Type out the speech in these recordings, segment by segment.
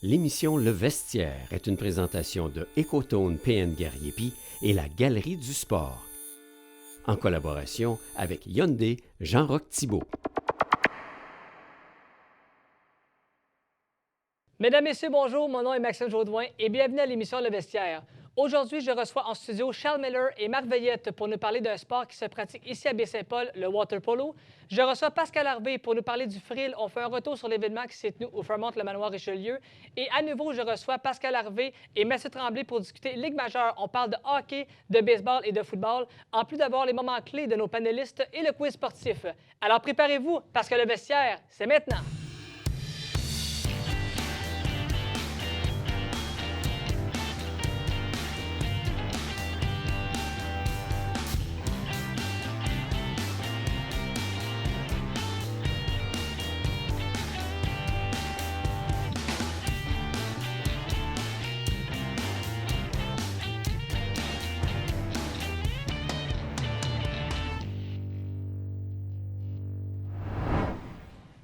L'émission Le Vestiaire est une présentation de Ecotone PN Guerrier-Py et la Galerie du Sport, en collaboration avec Hyundai Jean-Roch Thibault. Mesdames, Messieurs, bonjour. Mon nom est Maxime Jaudoin et bienvenue à l'émission Le Vestiaire. Aujourd'hui, je reçois en studio Charles Miller et Marc Veillette pour nous parler d'un sport qui se pratique ici à Baie-Saint-Paul, le water polo. Je reçois Pascal Harvey pour nous parler du frill. On fait un retour sur l'événement qui s'est tenu au Fairmont Le Manoir Richelieu. Et à nouveau, je reçois Pascal Harvey et Mathieu Tremblay pour discuter Ligue majeure. On parle de hockey, de baseball et de football, en plus d'avoir les moments clés de nos panélistes et le quiz sportif. Alors préparez-vous, parce que le vestiaire, c'est maintenant.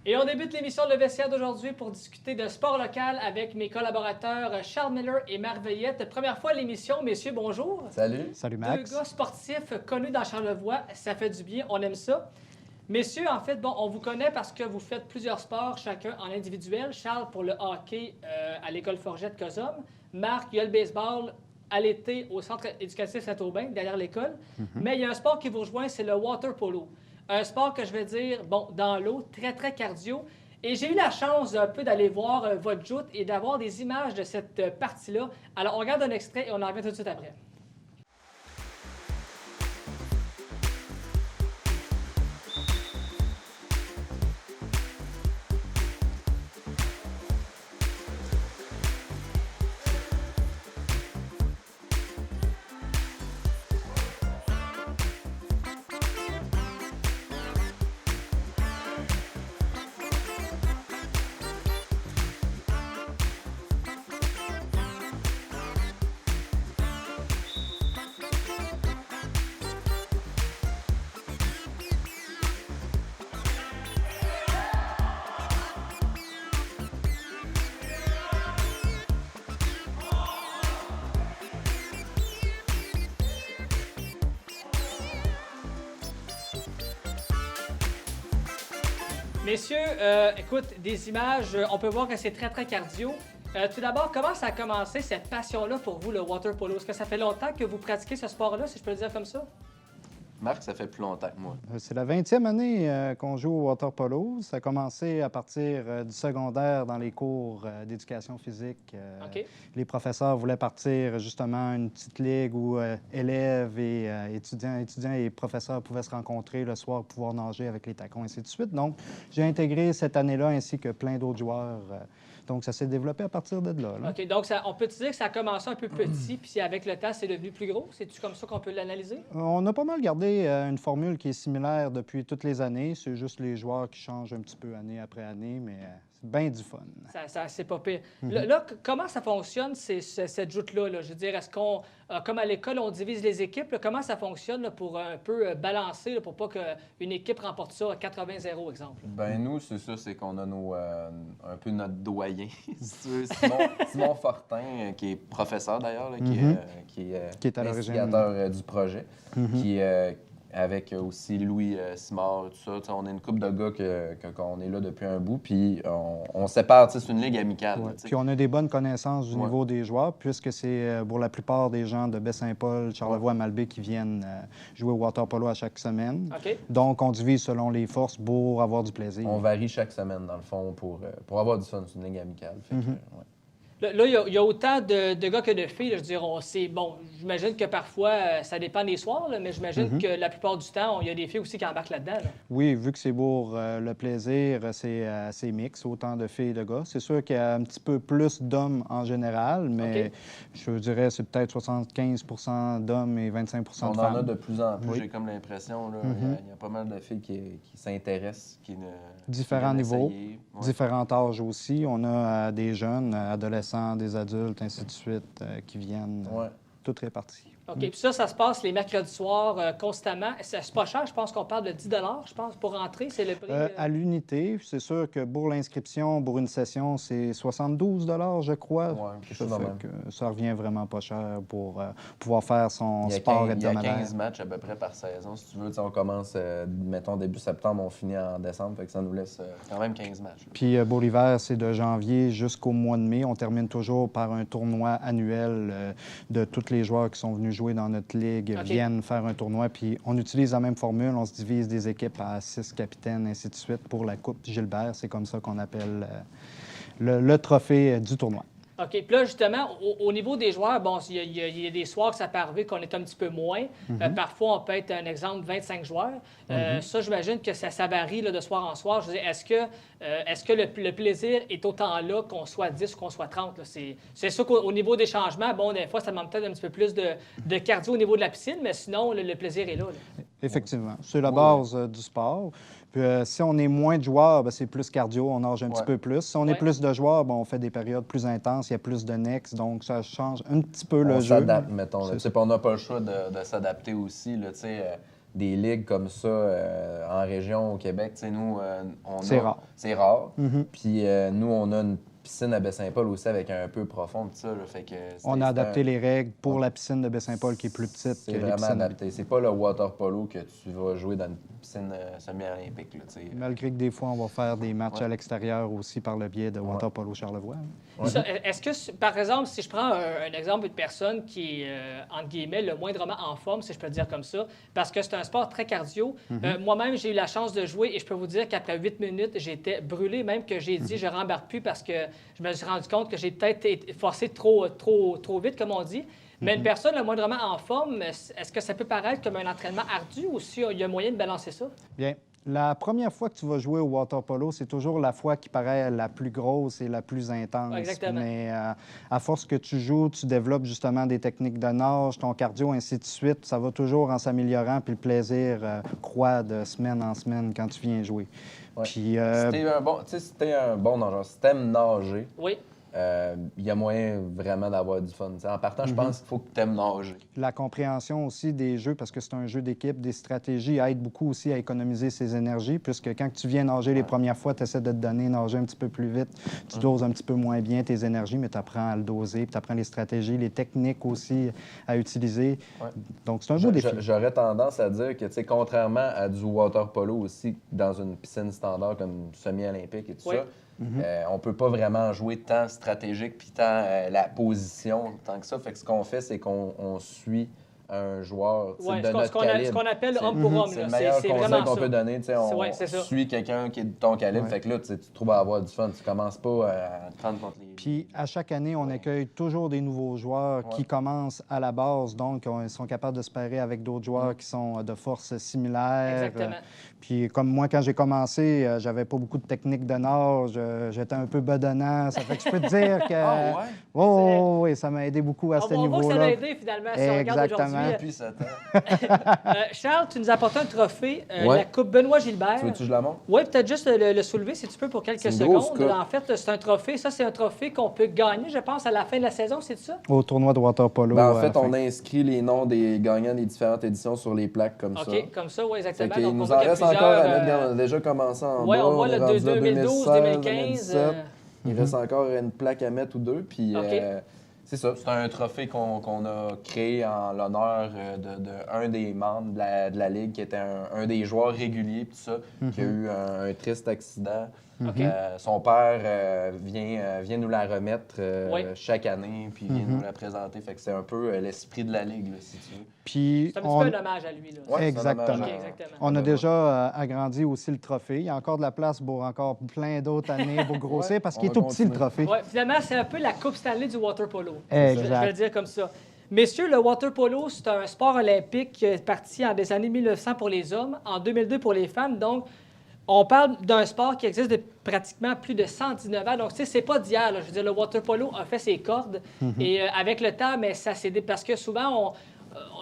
Et on débute l'émission Le Vestiaire d'aujourd'hui pour discuter de sport local avec mes collaborateurs Charles Miller et Marc Veillette. Première fois à l'émission, messieurs, bonjour. Salut. Salut Max. Deux gars sportifs connus dans Charlevoix, ça fait du bien, on aime ça. Messieurs, en fait, bon, on vous connaît parce que vous faites plusieurs sports, chacun en individuel. Charles pour le hockey à l'école Forgette Cosum. Marc, il y a le baseball à l'été au centre éducatif Saint-Aubin, derrière l'école. Mais il y a un sport qui vous rejoint, c'est le water polo. Un sport que je vais dire, bon, dans l'eau, très, très cardio. Et j'ai eu la chance un peu d'aller voir votre joute et d'avoir des images de cette partie-là. Alors, on regarde un extrait et on en revient tout de suite après. Messieurs, écoute, des images, on peut voir que c'est très, très cardio. Tout d'abord, comment ça a commencé, cette passion-là pour vous, le water polo? Est-ce que ça fait longtemps que vous pratiquez ce sport-là, si je peux le dire comme ça? Marc, ça fait plus longtemps que moi. C'est la 20e année qu'on joue au water polo. Ça a commencé à partir du secondaire dans les cours d'éducation physique. OK. Les professeurs voulaient partir justement une petite ligue où élèves et étudiants et professeurs pouvaient se rencontrer le soir pour pouvoir nager avec les tacons, ainsi de suite. Donc, j'ai intégré cette année-là ainsi que plein d'autres joueurs. Donc, ça s'est développé à partir de là. OK, donc on peut dire que ça a commencé un peu petit, puis avec le temps, c'est devenu plus gros? C'est-tu comme ça qu'on peut l'analyser? On a pas mal gardé une formule qui est similaire depuis toutes les années. C'est juste les joueurs qui changent un petit peu année après année, mais c'est bien du fun. C'est pas pire. Là, comment ça fonctionne, cette joute-là? Là? Je veux dire, est-ce qu'on, comme à l'école, on divise les équipes? Là, comment ça fonctionne là, pour un peu balancer, là, pour pas qu'une équipe remporte ça à 80-0, exemple? Ben nous, c'est ça, c'est qu'on a un peu notre doyen, si tu veux, Simon Fortin, qui est professeur d'ailleurs, là, qui est à l'instigateur du projet, qui avec aussi Louis Simard, tout ça. T'sais, on est une couple de gars qu'on est là depuis un bout, puis on sépare, c'est une ligue amicale. Ouais. Puis on a des bonnes connaissances du Ouais. niveau des joueurs, puisque c'est pour la plupart des gens de Baie-Saint-Paul, Charlevoix, Malbaie qui viennent jouer au water polo à chaque semaine. OK. Donc, on divise selon les forces pour avoir du plaisir. On varie chaque semaine, dans le fond, pour avoir du fun. C'est une ligue amicale. Fait que, ouais. Là, il y a autant de gars que de filles. Là, je veux dire, bon, j'imagine que parfois, ça dépend des soirs, là, mais j'imagine que la plupart du temps, il y a des filles aussi qui embarquent là-dedans. Là. Oui, vu que c'est pour le plaisir, c'est mix, autant de filles et de gars. C'est sûr qu'il y a un petit peu plus d'hommes en général, mais OK. je dirais c'est peut-être 75 d'hommes et 25 de On femmes. en a de plus en plus, Oui. j'ai comme l'impression. Là, il y a pas mal de filles qui s'intéressent, Différents qui viennent niveaux, essayer. Ouais. différents âges aussi. On a des jeunes, adolescents, des adultes, ainsi de suite, qui viennent, Ouais. toutes réparties. OK. Puis ça se passe les mercredis soirs constamment. C'est pas cher, je pense qu'on parle de 10 je pense, pour rentrer. C'est le prix. À l'unité, c'est sûr que pour l'inscription, pour une session, c'est 72 je crois. Ouais, quelque chose de même. Ça revient vraiment pas cher pour pouvoir faire son Il y a sport 15, hebdomadaire. Il y a 15 matchs à peu près par saison. Si tu veux, on commence, mettons, début septembre, on finit en décembre. Fait que ça nous laisse quand même 15 matchs. Là. Puis pour l'hiver, c'est de janvier jusqu'au mois de mai. On termine toujours par un tournoi annuel de tous les joueurs qui sont venus jouer dans notre ligue viennent faire un tournoi. Puis on utilise la même formule. On se divise des équipes à 6 capitaines, ainsi de suite, pour la Coupe Gilbert. C'est comme ça qu'on appelle le trophée du tournoi. OK. Puis là, justement, au niveau des joueurs, bon, il y a des soirs que ça peut arriver qu'on est un petit peu moins. Parfois, on peut être, un exemple, 25 joueurs. Ça, j'imagine que ça varie là, de soir en soir. Je veux dire, est-ce que le plaisir est autant là qu'on soit 10 ou qu'on soit 30? Là? C'est sûr qu'au niveau des changements, bon, des fois, ça demande peut-être un petit peu plus de cardio au niveau de la piscine, mais sinon, le plaisir est là. Effectivement. C'est la base du sport. Puis, si on est moins de joueurs, c'est plus cardio, on nage un petit peu plus. Si on est plus de joueurs, on fait des périodes plus intenses, il y a plus de necks, donc ça change un petit peu le jeu. On s'adapte, mettons. On n'a pas le choix de s'adapter aussi. Là, des ligues comme ça en région au Québec, nous, c'est rare. C'est rare. Puis nous, on a une piscine à Baie-Saint-Paul aussi avec un peu profond. Ça, là, fait que on a adapté les règles pour la piscine de Baie-Saint-Paul qui est plus petite. C'est vraiment adapté. C'est pas le water polo que tu vas jouer dans une piscine semi-olympique. Malgré que des fois, on va faire des matchs à l'extérieur aussi par le biais de water polo Charlevoix. Est-ce que, par exemple, si je prends un exemple d'une personne qui est, entre guillemets, le moindrement en forme, si je peux le dire comme ça, parce que c'est un sport très cardio. Moi-même, j'ai eu la chance de jouer et je peux vous dire qu'après 8 minutes, j'étais brûlé, même que j'ai dit je rembarque plus parce que je me suis rendu compte que j'ai peut-être été forcé trop vite, comme on dit. Mais une personne le moindrement en forme, est-ce que ça peut paraître comme un entraînement ardu ou s'il y a moyen de balancer ça? Bien. La première fois que tu vas jouer au water polo, c'est toujours la fois qui paraît la plus grosse et la plus intense. Exactement. Mais à force que tu joues, tu développes justement des techniques de nage, ton cardio, ainsi de suite. Ça va toujours en s'améliorant, puis le plaisir croît de semaine en semaine quand tu viens jouer. Ouais. Puis, si t'es un bon nageur, si t'aimes nager, oui. Il y a moyen vraiment d'avoir du fun. En partant, je pense qu'il faut que tu aimes nager. La compréhension aussi des jeux, parce que c'est un jeu d'équipe, des stratégies, aide beaucoup aussi à économiser ses énergies, puisque quand tu viens nager les premières fois, tu essaies de te donner, nager un petit peu plus vite. Tu doses un petit peu moins bien tes énergies, mais tu apprends à le doser, puis tu apprends les stratégies, les techniques aussi à utiliser. Ouais. Donc, c'est un beau défi. J'aurais tendance à dire que, contrairement à du water polo aussi, dans une piscine standard comme semi-olympique et tout ça, on peut pas vraiment jouer tant stratégique puis tant la position tant que ça. Fait que ce qu'on fait, c'est qu'on suit un joueur de notre calibre. Ce qu'on appelle homme pour homme. C'est le meilleur conseil qu'on peut donner. On suit quelqu'un qui est de ton calibre. Fait que là, tu trouves à avoir du fun. Tu commences pas à te prendre contre les... Puis à chaque année, on accueille toujours des nouveaux joueurs qui commencent à la base. Donc, ils sont capables de se parer avec d'autres joueurs qui sont de forces similaires. Exactement. Puis comme moi, quand j'ai commencé, j'avais pas beaucoup de techniques de nage. J'étais un peu bedonnant. Ça fait que je peux te dire que... oui, ça m'a aidé beaucoup à ce niveau-là. On voit que ça l'a aidé, finalement, si on regarde aujourd'hui. Depuis 7 ans. Charles, tu nous as apporté un trophée, la Coupe Benoît Gilbert. Tu veux-tu que je la montre? Oui, peut-être juste le soulever, si tu peux, pour quelques secondes. En fait, c'est un trophée. Ça, c'est un trophée qu'on peut gagner, je pense, à la fin de la saison, c'est ça? Au tournoi de water polo. En fait, on a inscrit les noms des gagnants des différentes éditions sur les plaques comme ça. OK, comme ça, oui, exactement. Il nous en reste encore à mettre. On a déjà commencé en bas. Oui, on voit le 2012, 2015. Il reste encore une plaque à mettre ou deux. Puis c'est ça. C'est un trophée qu'on a créé en l'honneur d'un des membres de la Ligue qui était un des joueurs réguliers, tout ça, qui a eu un triste accident. Son père vient nous la remettre chaque année, puis vient nous la présenter. Fait que c'est un peu l'esprit de la Ligue, là, si tu veux. Puis c'est un petit peu un hommage à lui. Là. Ouais, exactement. On a déjà agrandi aussi le trophée. Il y a encore de la place pour encore plein d'autres années pour grossir, parce qu'il est tout petit, le trophée. Ouais, finalement, c'est un peu la Coupe Stanley du water polo. Exact. Je vais le dire comme ça. Messieurs, le water polo, c'est un sport olympique parti en des années 1900 pour les hommes, en 2002 pour les femmes. Donc, on parle d'un sport qui existe depuis pratiquement plus de 119 ans. Donc, tu sais, c'est pas d'hier. Je veux dire, le water polo a fait ses cordes. Et avec le temps, mais ça s'est... Parce que souvent,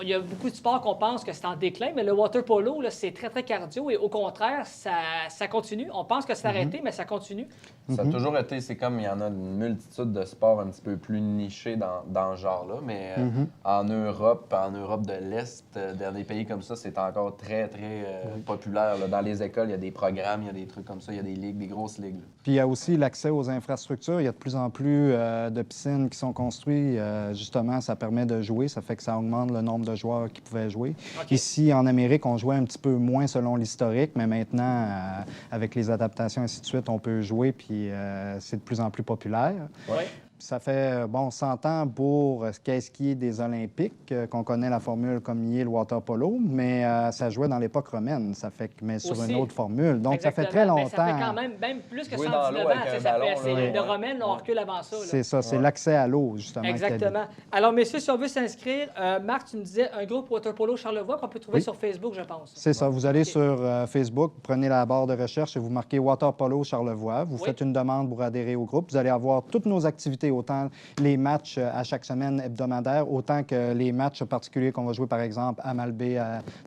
il y a beaucoup de sports qu'on pense que c'est en déclin, mais le water polo, c'est très, très cardio. Et au contraire, ça continue. On pense que c'est arrêté, mais ça continue. Ça a toujours été, c'est comme il y en a une multitude de sports un petit peu plus nichés dans ce genre-là, mais en Europe de l'Est, dans des pays comme ça, c'est encore très, très populaire. Là. Dans les écoles, il y a des programmes, il y a des trucs comme ça, il y a des ligues, des grosses ligues. Là. Puis il y a aussi l'accès aux infrastructures. Il y a de plus en plus de piscines qui sont construites. Justement, ça permet de jouer. Ça fait que ça augmente le nombre de joueurs qui pouvaient jouer. Okay. Ici, en Amérique, on jouait un petit peu moins selon l'historique, mais maintenant, avec les adaptations et ainsi de suite, on peut jouer, puis c'est de plus en plus populaire. Ouais. Ça fait, 100 ans pour ce qui est des Olympiques, qu'on connaît la formule comme y est le water polo, mais ça jouait dans l'époque romaine, mais sur Aussi. une autre formule. Donc, Exactement. ça fait très longtemps. Ça fait quand même plus que Jouer 119 dans l'eau ans. avec un ballon, C'est de romaine, on recule avant ça. Là. C'est ça, c'est l'accès à l'eau, justement. Exactement. Alors, messieurs, si on veut s'inscrire, Marc, tu me disais un groupe water polo Charlevoix qu'on peut trouver sur Facebook, je pense. C'est ça. Vous allez sur Facebook, vous prenez la barre de recherche et vous marquez Water Polo Charlevoix. Vous faites une demande pour adhérer au groupe. Vous allez avoir toutes nos activités, autant les matchs à chaque semaine hebdomadaire, autant que les matchs particuliers qu'on va jouer, par exemple, à Malbaie,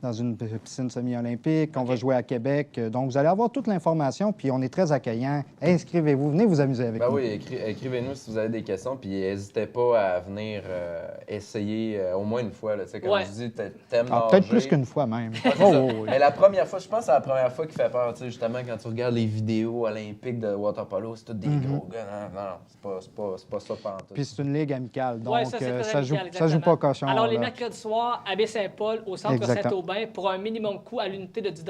dans une piscine semi-olympique, qu'on va jouer à Québec. Donc, vous allez avoir toute l'information, puis on est très accueillant. Inscrivez-vous, venez vous amuser avec nous. Oui, écrivez-nous si vous avez des questions, puis n'hésitez pas à venir essayer au moins une fois. Là, comme je dis, t'aimes nager. Peut-être plus qu'une fois même. Mais la première fois, je pense que c'est la première fois qui fait peur, justement, quand tu regardes les vidéos olympiques de water polo, c'est tous des gros gars. Non, c'est pas ça pantoute. Puis c'est une ligue amicale, donc Ouais, ça amical, joue pas cochon. Alors, les là. mercredis soirs, à Baie-Saint-Paul, au centre Exactement. Saint-Aubin, pour un minimum coût à l'unité de 10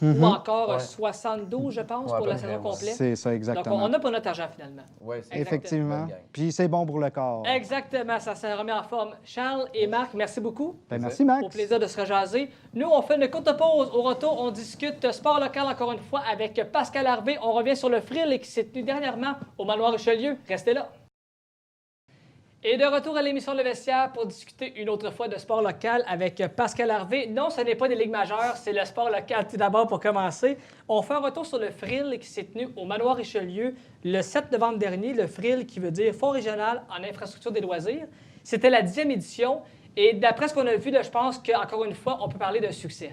ou encore 72, je pense, pour la saison complète. C'est ça, exactement. Donc, on a pas notre argent, finalement. Ouais, c'est Effectivement. Puis c'est bon pour le corps. Exactement, ça se remet en forme. Charles et Marc, merci beaucoup. Merci, Max. Au plaisir de se rejaser. Nous, on fait une courte pause. Au retour, on discute sport local encore une fois avec Pascal Harvey. On revient sur le frill qui s'est tenu dernièrement au Manoir Richelieu. Restez là. Et de retour à l'émission Le Vestiaire pour discuter une autre fois de sport local avec Pascal Harvey. Non, ce n'est pas des ligues majeures, c'est le sport local tout d'abord pour commencer. On fait un retour sur le frill qui s'est tenu au Manoir Richelieu le 7 novembre dernier. Le frill qui veut dire Fonds régional en infrastructure des loisirs. C'était la 10e édition et d'après ce qu'on a vu, je pense qu'encore une fois, on peut parler de succès.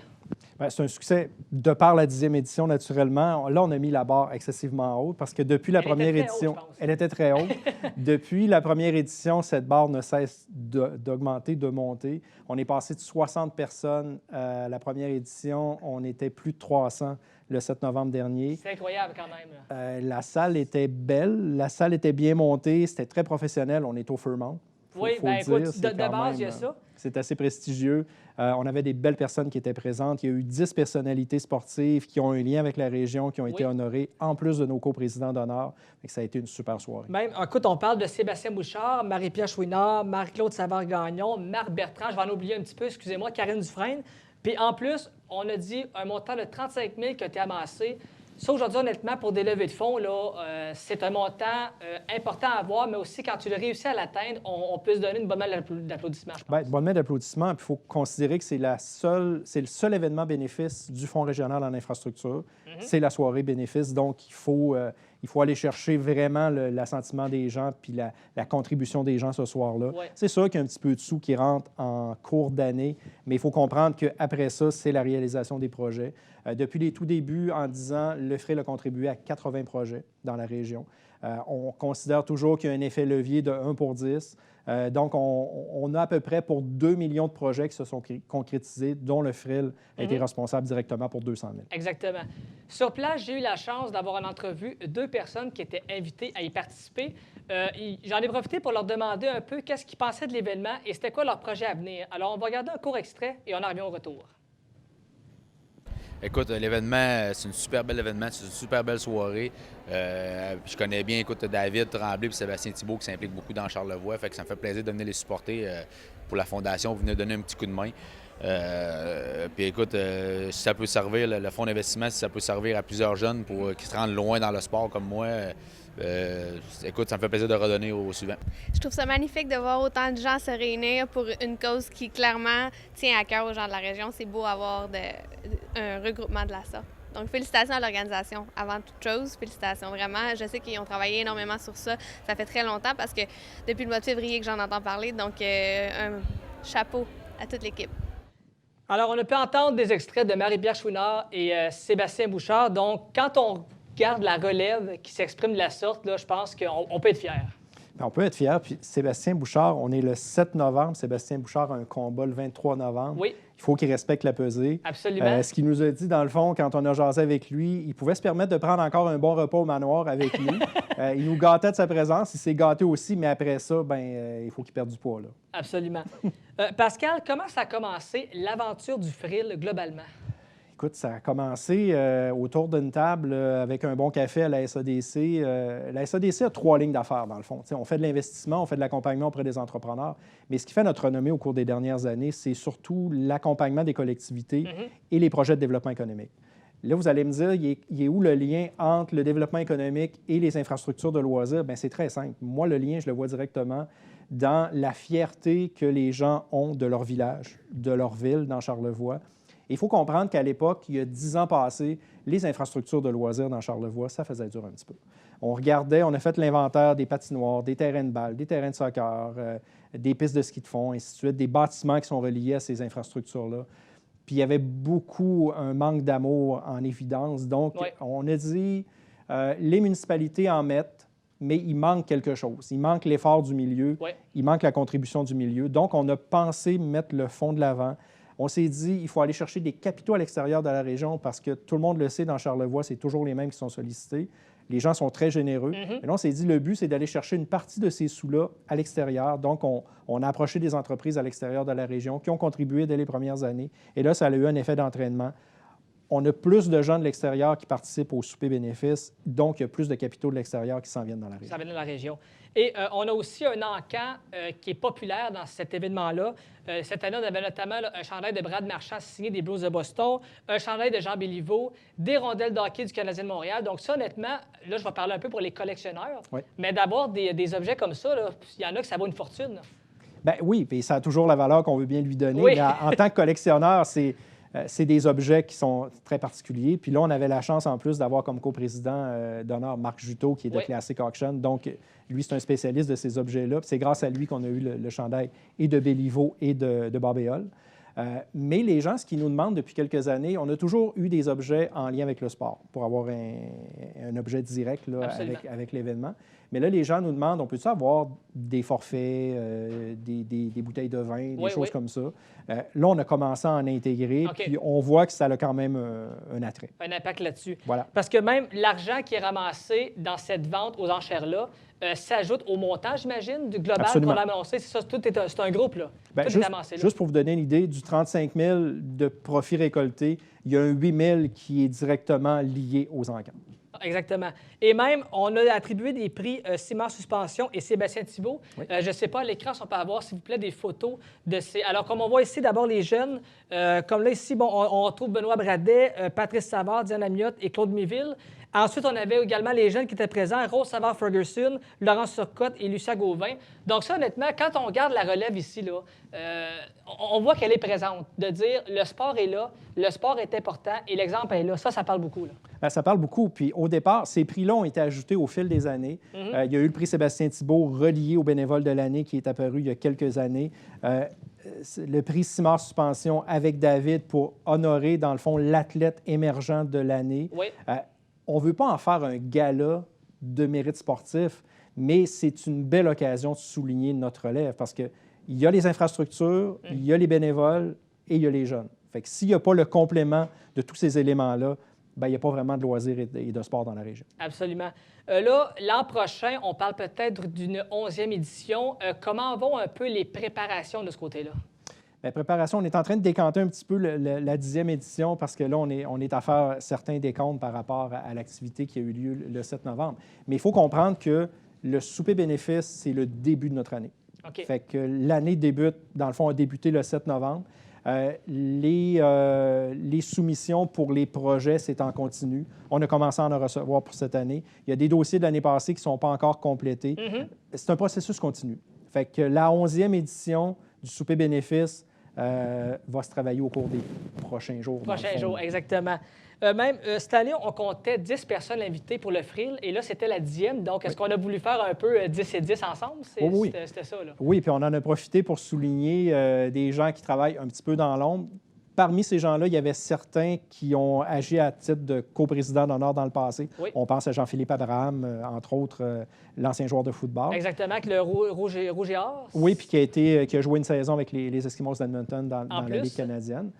Bien, c'est un succès de par la 10e édition, naturellement. Là, on a mis la barre excessivement haute parce que depuis la première édition, elle était très haute. Depuis la première édition, cette barre ne cesse d'augmenter, de monter. On est passé de 60 personnes à la première édition. On était plus de 300 le 7 novembre dernier. C'est incroyable quand même. La salle était belle, la salle était bien montée, c'était très professionnel. On est au Fairmont. Oui, bien écoute, de base, il y a ça. C'est assez prestigieux. On avait des belles personnes qui étaient présentes. Il y a eu 10 personnalités sportives qui ont un lien avec la région, qui ont été honorées, en plus de nos coprésidents d'honneur. Ça a été une super soirée. Même, écoute, on parle de Sébastien Bouchard, Marie-Pierre Chouinard, Marie-Claude Savard-Gagnon, Marc Bertrand, je vais en oublier un petit peu, excusez-moi, Karine Dufresne. Puis en plus, on a dit un montant de 35 000 qui a été amassé. Ça, aujourd'hui, honnêtement, pour des levées de fonds, là, c'est un montant important à avoir, mais aussi, quand tu le réussis à l'atteindre, on peut se donner une bonne main d'applaudissements, je pense. Bien, une bonne main d'applaudissements. Puis il faut considérer que c'est le seul événement bénéfice du Fonds régional en infrastructure. C'est la soirée bénéfice. Donc, il faut aller chercher vraiment l'assentiment des gens puis la contribution des gens ce soir-là. Ouais. C'est sûr qu'il y a un petit peu de sous qui rentrent en cours d'année, mais il faut comprendre qu'après ça, c'est la réalisation des projets. Depuis les tout débuts, en 10 ans, le FRIL a contribué à 80 projets dans la région. On considère toujours qu'il y a un effet levier de 1 pour 10. Donc, on a à peu près pour 2 millions de projets qui se sont concrétisés, dont le FRIL a été responsable directement pour 200 000. Exactement. Sur place, j'ai eu la chance d'avoir en entrevue 2 personnes qui étaient invitées à y participer. J'en ai profité pour leur demander un peu qu'est-ce qu'ils pensaient de l'événement et c'était quoi leur projet à venir. Alors, on va regarder un court extrait et on en revient au retour. Écoute, l'événement, c'est un super bel événement, c'est une super belle soirée. Je connais bien, écoute, David Tremblay et Sébastien Thibault qui s'impliquent beaucoup dans Charlevoix, fait que ça me fait plaisir de venir les supporter pour la Fondation, venir donner un petit coup de main. Puis écoute, si ça peut servir, le fonds d'investissement, si ça peut servir à plusieurs jeunes pour qui se rendent loin dans le sport comme moi, écoute, ça me fait plaisir de redonner au suivant. Je trouve ça magnifique de voir autant de gens se réunir pour une cause qui, clairement, tient à cœur aux gens de la région. C'est beau avoir un regroupement de la sorte. Donc, félicitations à l'organisation. Avant toute chose, félicitations vraiment. Je sais qu'ils ont travaillé énormément sur ça. Ça fait très longtemps parce que depuis le mois de février que j'en entends parler. Donc, un chapeau à toute l'équipe. Alors, on a pu entendre des extraits de Marie-Pierre Chouinard et Sébastien Bouchard. Donc, quand on garde la relève, qui s'exprime de la sorte, là, je pense qu'on peut être fiers. Bien, on peut être fiers. Puis Sébastien Bouchard, on est le 7 novembre. Sébastien Bouchard a un combat le 23 novembre. Oui. Il faut qu'il respecte la pesée. Absolument. Ce qu'il nous a dit, dans le fond, quand on a jasé avec lui, il pouvait se permettre de prendre encore un bon repas au manoir avec lui. Il nous gâtait de sa présence. Il s'est gâté aussi, mais après ça, il faut qu'il perde du poids. Là. Absolument. Pascal, comment ça a commencé l'aventure du frill globalement? Écoute, ça a commencé autour d'une table avec un bon café à la SADC. La SADC a 3 lignes d'affaires, dans le fond. T'sais, on fait de l'investissement, on fait de l'accompagnement auprès des entrepreneurs. Mais ce qui fait notre renommée au cours des dernières années, c'est surtout l'accompagnement des collectivités et les projets de développement économique. Là, vous allez me dire, il est où le lien entre le développement économique et les infrastructures de loisirs? Bien, c'est très simple. Moi, le lien, je le vois directement dans la fierté que les gens ont de leur village, de leur ville, dans Charlevoix. Il faut comprendre qu'à l'époque, il y a 10 ans passés, les infrastructures de loisirs dans Charlevoix, ça faisait dur un petit peu. On regardait, on a fait l'inventaire des patinoires, des terrains de balle, des terrains de soccer, des pistes de ski de fond, ainsi de suite, des bâtiments qui sont reliés à ces infrastructures-là. Puis il y avait beaucoup un manque d'amour en évidence. Donc, on a dit, les municipalités en mettent, mais il manque quelque chose. Il manque l'effort du milieu, il manque la contribution du milieu. Donc, on a pensé mettre le fonds de l'avant. On s'est dit, il faut aller chercher des capitaux à l'extérieur de la région parce que tout le monde le sait, dans Charlevoix, c'est toujours les mêmes qui sont sollicités. Les gens sont très généreux. Et là, on s'est dit, le but, c'est d'aller chercher une partie de ces sous-là à l'extérieur. Donc, on a approché des entreprises à l'extérieur de la région qui ont contribué dès les premières années. Et là, ça a eu un effet d'entraînement. On a plus de gens de l'extérieur qui participent au souper bénéfice, donc il y a plus de capitaux de l'extérieur qui s'en viennent dans la région. Ça vient dans la région. Et on a aussi un encan qui est populaire dans cet événement-là. Cette année, on avait notamment un chandail de Brad Marchand signé des Blues de Boston, un chandail de Jean Béliveau, des rondelles de hockey du Canadien de Montréal. Donc ça, honnêtement, là, je vais parler un peu pour les collectionneurs, mais d'avoir des objets comme ça, il y en a que ça vaut une fortune. Là. Bien oui, puis ça a toujours la valeur qu'on veut bien lui donner. Oui. Mais en tant que collectionneur, c'est des objets qui sont très particuliers. Puis là, on avait la chance, en plus, d'avoir comme coprésident d'honneur Marc Juteau, qui est de Classic Auction. Donc, lui, c'est un spécialiste de ces objets-là. Puis c'est grâce à lui qu'on a eu le chandail et de Béliveau et de Barbéol. Mais les gens, ce qu'ils nous demandent depuis quelques années, on a toujours eu des objets en lien avec le sport pour avoir un objet direct là, avec l'événement. Mais là, les gens nous demandent, on peut-tu avoir des forfaits, des bouteilles de vin, des choses comme ça? Là, on a commencé à en intégrer, puis on voit que ça a quand même un attrait. Un impact là-dessus. Voilà. Parce que même l'argent qui est ramassé dans cette vente aux enchères-là s'ajoute au montant, j'imagine, du global qu'on a annoncé. C'est ça, c'est un groupe, là. Bien, juste pour vous donner une idée, du 35 000 de profits récoltés, il y a un 8 000 qui est directement lié aux encans. Exactement. Et même, on a attribué des prix Simard Suspension et Sébastien Thibault. Je ne sais pas, à l'écran, si on peut avoir, s'il vous plaît, des photos de ces... Alors, comme on voit ici, d'abord, les jeunes. Comme là, ici, bon, on retrouve Benoît Bradet, Patrice Savard, Diane Amiotte et Claude Miville. Ensuite, on avait également les jeunes qui étaient présents, Rose Savard-Ferguson, Laurent Surcotte et Lucia Gauvin. Donc ça, honnêtement, quand on regarde la relève ici, là, on voit qu'elle est présente. De dire, le sport est là, le sport est important et l'exemple est là. Ça parle beaucoup. Là. Bien, ça parle beaucoup. Puis au départ, ces prix-là ont été ajoutés au fil des années. Il y a eu le prix Sébastien Thibault relié au bénévole de l'année qui est apparu il y a quelques années. Le prix Simard Suspension avec David pour honorer, dans le fond, l'athlète émergent de l'année. Oui. On ne veut pas en faire un gala de mérite sportif, mais c'est une belle occasion de souligner notre relève parce qu'il y a les infrastructures, il y a les bénévoles et il y a les jeunes. Fait que s'il n'y a pas le complément de tous ces éléments-là, bien, il n'y a pas vraiment de loisirs et de sport dans la région. Absolument. Là, l'an prochain, on parle peut-être d'une 11e édition. Comment vont un peu les préparations de ce côté-là? Bien, préparation, on est en train de décanter un petit peu la 10e édition parce que là, on est à faire certains décomptes par rapport à l'activité qui a eu lieu le 7 novembre. Mais il faut comprendre que le souper bénéfice, c'est le début de notre année. Okay. Fait que l'année débute, dans le fond, a débuté le 7 novembre. Les soumissions pour les projets, c'est en continu. On a commencé à en recevoir pour cette année. Il y a des dossiers de l'année passée qui ne sont pas encore complétés. C'est un processus continu. Fait que la 11e édition du souper bénéfice va se travailler au cours des prochains jours. Prochains jours, exactement. Même cette année, on comptait 10 personnes invitées pour le frill, et là, c'était la 10e. Donc, est-ce qu'on a voulu faire un peu 10 et 10 ensemble? Oui. C'était ça, là. Oui, puis on en a profité pour souligner des gens qui travaillent un petit peu dans l'ombre parmi ces gens-là, il y avait certains qui ont agi à titre de coprésident d'honneur dans le passé. Oui. On pense à Jean-Philippe Abraham, entre autres, l'ancien joueur de football. Exactement, avec le rouge et or. Oui, puis qui a joué une saison avec les Eskimos d'Edmonton dans la Ligue canadienne.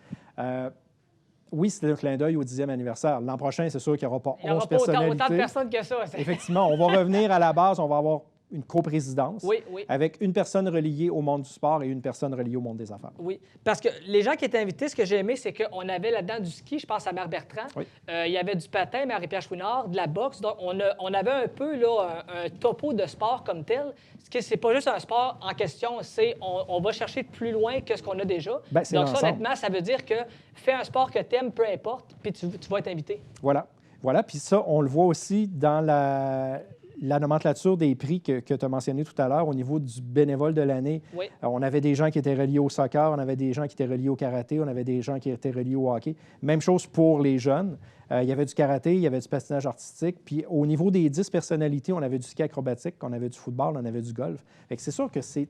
Oui, c'était un clin d'œil au 10e anniversaire. L'an prochain, c'est sûr qu'il n'y aura pas 11 personnalités. Autant de personnes que ça. Effectivement, on va revenir à la base, on va avoir une coprésidence oui. avec une personne reliée au monde du sport et une personne reliée au monde des affaires. Oui, parce que les gens qui étaient invités, ce que j'ai aimé, c'est qu'on avait là-dedans du ski, je pense à Mère Bertrand. Oui. Il y avait du patin, Marie-Pierre Chouinard, de la boxe. Donc, on avait un peu là, un topo de sport comme tel. C'est pas juste un sport en question, c'est on va chercher plus loin que ce qu'on a déjà. Bien, donc, ça, honnêtement, ça veut dire que fais un sport que tu aimes, peu importe, puis tu vas être invité. Voilà. Puis ça, on le voit aussi dans la nomenclature des prix que tu as mentionné tout à l'heure au niveau du bénévole de l'année. Oui. On avait des gens qui étaient reliés au soccer, on avait des gens qui étaient reliés au karaté, on avait des gens qui étaient reliés au hockey. Même chose pour les jeunes. Il y avait du karaté, il y avait du patinage artistique. Puis au niveau des 10 personnalités, on avait du ski acrobatique, on avait du football, on avait du golf. Fait que c'est sûr que c'est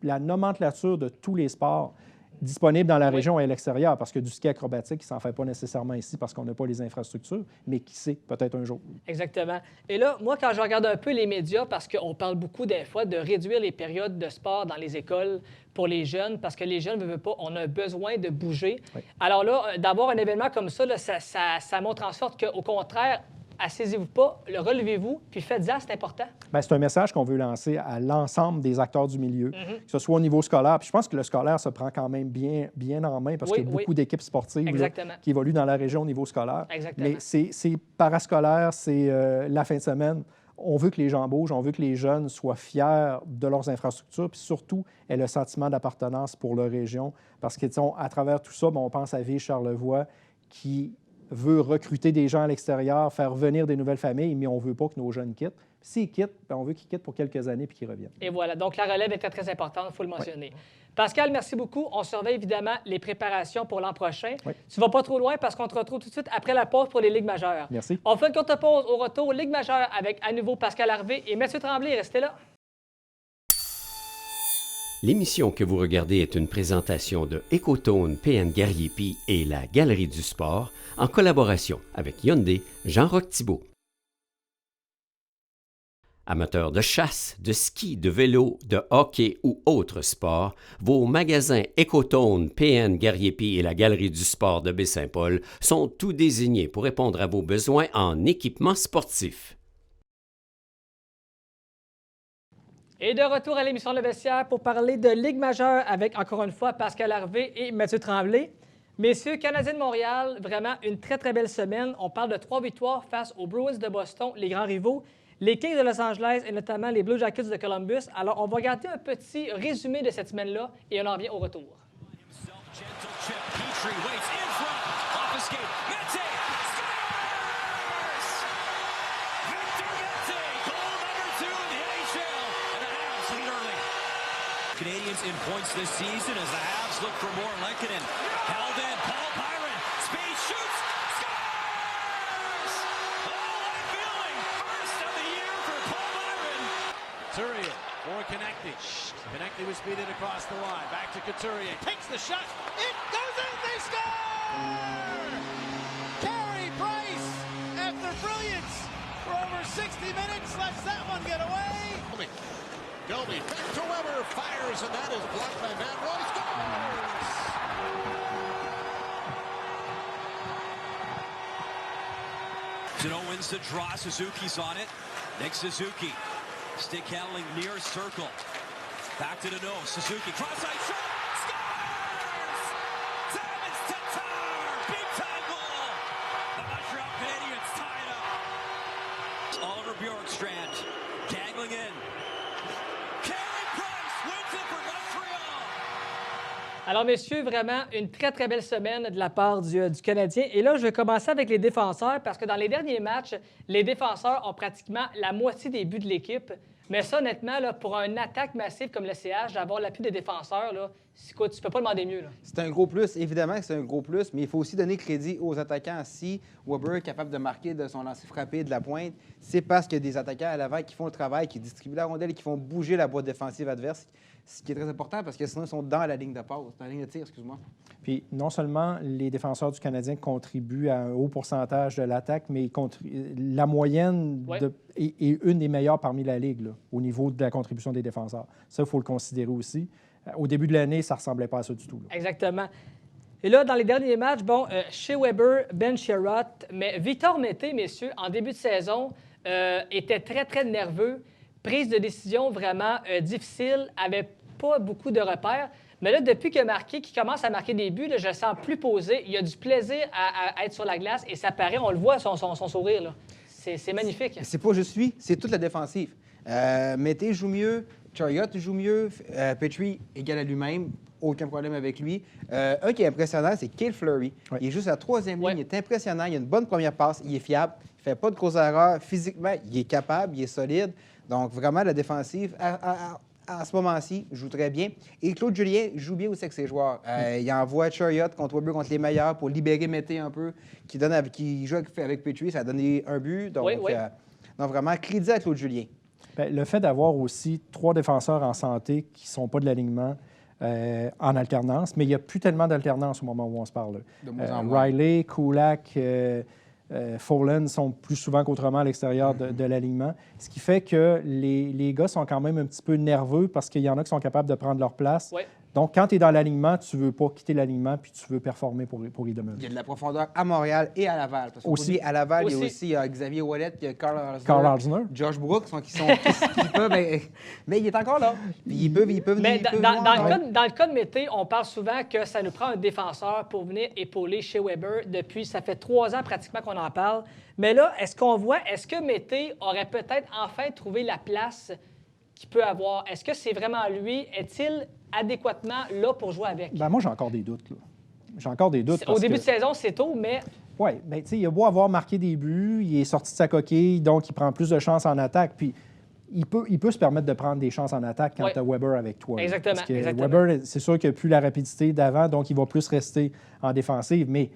la nomenclature de tous les sports disponible dans la région et à l'extérieur, parce que du ski acrobatique, il ne s'en fait pas nécessairement ici parce qu'on n'a pas les infrastructures, mais qui sait, peut-être un jour. Exactement. Et là, moi, quand je regarde un peu les médias, parce qu'on parle beaucoup des fois de réduire les périodes de sport dans les écoles pour les jeunes, parce que les jeunes ne veulent pas, on a besoin de bouger. Oui. Alors là, d'avoir un événement comme ça, là, ça montre en sorte qu'au contraire, asseyez-vous pas, le relevez-vous, puis faites-en, c'est important. Bien, c'est un message qu'on veut lancer à l'ensemble des acteurs du milieu, que ce soit au niveau scolaire. Puis je pense que le scolaire se prend quand même bien en main parce qu'il y a beaucoup d'équipes sportives là, qui évoluent dans la région au niveau scolaire. Exactement. Mais c'est parascolaire, c'est la fin de semaine. On veut que les gens bougent, on veut que les jeunes soient fiers de leurs infrastructures, puis surtout aient le sentiment d'appartenance pour leur région. Parce que, à travers tout ça, on pense à Ville-Charlevoix qui veut recruter des gens à l'extérieur, faire venir des nouvelles familles, mais on ne veut pas que nos jeunes quittent. S'ils quittent, on veut qu'ils quittent pour quelques années puis qu'ils reviennent. Et voilà. Donc, la relève était très importante, il faut le mentionner. Oui. Pascal, merci beaucoup. On surveille évidemment les préparations pour l'an prochain. Oui. Tu ne vas pas trop loin parce qu'on te retrouve tout de suite après la pause pour les Ligues majeures. Merci. On fait une courte pause au retour Ligue majeure avec à nouveau Pascal Harvey et Mathieu Tremblay. Restez là. L'émission que vous regardez est une présentation de Ecotone PN Gariepi et la Galerie du Sport en collaboration avec Hyundai Jean-Roch Thibault. Amateurs de chasse, de ski, de vélo, de hockey ou autres sports, vos magasins Ecotone PN Gariepi et la Galerie du Sport de Baie-Saint-Paul sont tout désignés pour répondre à vos besoins en équipement sportif. Et de retour à l'émission Le Vestiaire pour parler de Ligue majeure avec, encore une fois, Pascal Harvey et Mathieu Tremblay. Messieurs, Canadiens de Montréal, vraiment une très, très belle semaine. On parle de 3 victoires face aux Bruins de Boston, les grands rivaux, les Kings de Los Angeles et notamment les Blue Jackets de Columbus. Alors, on va regarder un petit résumé de cette semaine-là et on en revient au retour. Canadians in points this season as the Habs look for more. Lehkonen held in. Paul Byron. Speed shoots. Scores! Oh, what a feeling. First of the year for Paul Byron. Couturier for Konechny. Konechny was beaten across the line. Back to Couturier. Takes the shot. It goes in. They score! Carey Price, after brilliance for over 60 minutes, lets that one get away. Gilby back to Weber, fires, and that is blocked by Van Roy. Scores! Zeno wins the draw. Suzuki's on it. Nick Suzuki. Stick handling near circle. Back to the nose. Suzuki. Cross-side shot. Scores! Thomas Tatar! Big time goal! The Montreal Canadiens tie it up. Oliver Bjorkstrand dangling in. Alors, messieurs, vraiment une très, très belle semaine de la part du Canadien. Et là, je vais commencer avec les défenseurs parce que dans les derniers matchs, les défenseurs ont pratiquement la moitié des buts de l'équipe. Mais ça, honnêtement, là, pour une attaque massive comme le CH, d'avoir l'appui des défenseurs, là, quoi, tu peux pas demander mieux. C'est un gros plus. Évidemment que c'est un gros plus, mais il faut aussi donner crédit aux attaquants. Si Weber est capable de marquer de son lancer frappé de la pointe, c'est parce qu'il y a des attaquants à l'avant qui font le travail, qui distribuent la rondelle et qui font bouger la boîte défensive adverse. ce qui est très important parce que sinon, ils sont dans la ligne de passe, dans la ligne de tir, excuse-moi. Puis non seulement les défenseurs du Canadien contribuent à un haut pourcentage de l'attaque, mais la moyenne est une des meilleures parmi la Ligue là, au niveau de la contribution des défenseurs. Ça, il faut le considérer aussi. Au début de l'année, ça ne ressemblait pas à ça du tout. Là. Exactement. Et là, dans les derniers matchs, Shea Weber, Ben Sherratt, mais Victor Mété, messieurs, en début de saison, était très, très nerveux. Prise de décision vraiment difficile, avait pas beaucoup de repères. Mais là, depuis qu'il commence à marquer des buts, là, je le sens plus posé. Il a du plaisir à être sur la glace et ça paraît, on le voit, son sourire. Là. C'est magnifique. C'est pas juste lui, c'est toute la défensive. Mété joue mieux, Chariot joue mieux, Petrie égal à lui-même, aucun problème avec lui. Un qui est impressionnant, c'est Cale Fleury. Ouais. Il est juste à la troisième ligne, il est impressionnant, il a une bonne première passe, il est fiable, il fait pas de grosses erreurs. Physiquement, il est capable, il est solide. Donc, vraiment, la défensive, à ce moment-ci, joue très bien. Et Claude Julien joue bien aussi avec ses joueurs. Il envoie Chariot contre Weber, contre les meilleurs, pour libérer Mété un peu, qui joue avec Petrie, ça a donné un but. Donc, donc vraiment, crédit à Claude Julien. Bien, le fait d'avoir aussi 3 défenseurs en santé qui ne sont pas de l'alignement en alternance, mais il n'y a plus tellement d'alternance au moment où on se parle. Riley, Kulak, Follen sont plus souvent qu'autrement à l'extérieur de l'alignement, ce qui fait que les gars sont quand même un petit peu nerveux parce qu'il y en a qui sont capables de prendre leur place. Oui. Donc, quand tu es dans l'alignement, tu ne veux pas quitter l'alignement puis tu veux performer pour y demeurer. Il y a de la profondeur à Montréal et à Laval. Parce aussi, à Laval, il y a aussi Xavier Ouellet, il y a Carl Arzner, Josh Brooks, qui peuvent... mais il est encore là. Puis ils peuvent mais dans le cas de Mété, on parle souvent que ça nous prend un défenseur pour venir épauler Shea Weber. Depuis, ça fait 3 ans pratiquement qu'on en parle. Mais là, est-ce que Mété aurait peut-être enfin trouvé la place qu'il peut avoir? Est-ce que c'est vraiment lui? Est-il adéquatement là pour jouer avec? Ben moi, j'ai encore des doutes. Là. J'ai encore des doutes. Au début de saison, c'est tôt, mais... Oui, bien, tu sais, il a beau avoir marqué des buts, il est sorti de sa coquille, donc il prend plus de chances en attaque, puis il peut se permettre de prendre des chances en attaque quand tu as Weber avec toi. Exactement. Parce que Weber, c'est sûr qu'il n'a plus la rapidité d'avant, donc il va plus rester en défensive, mais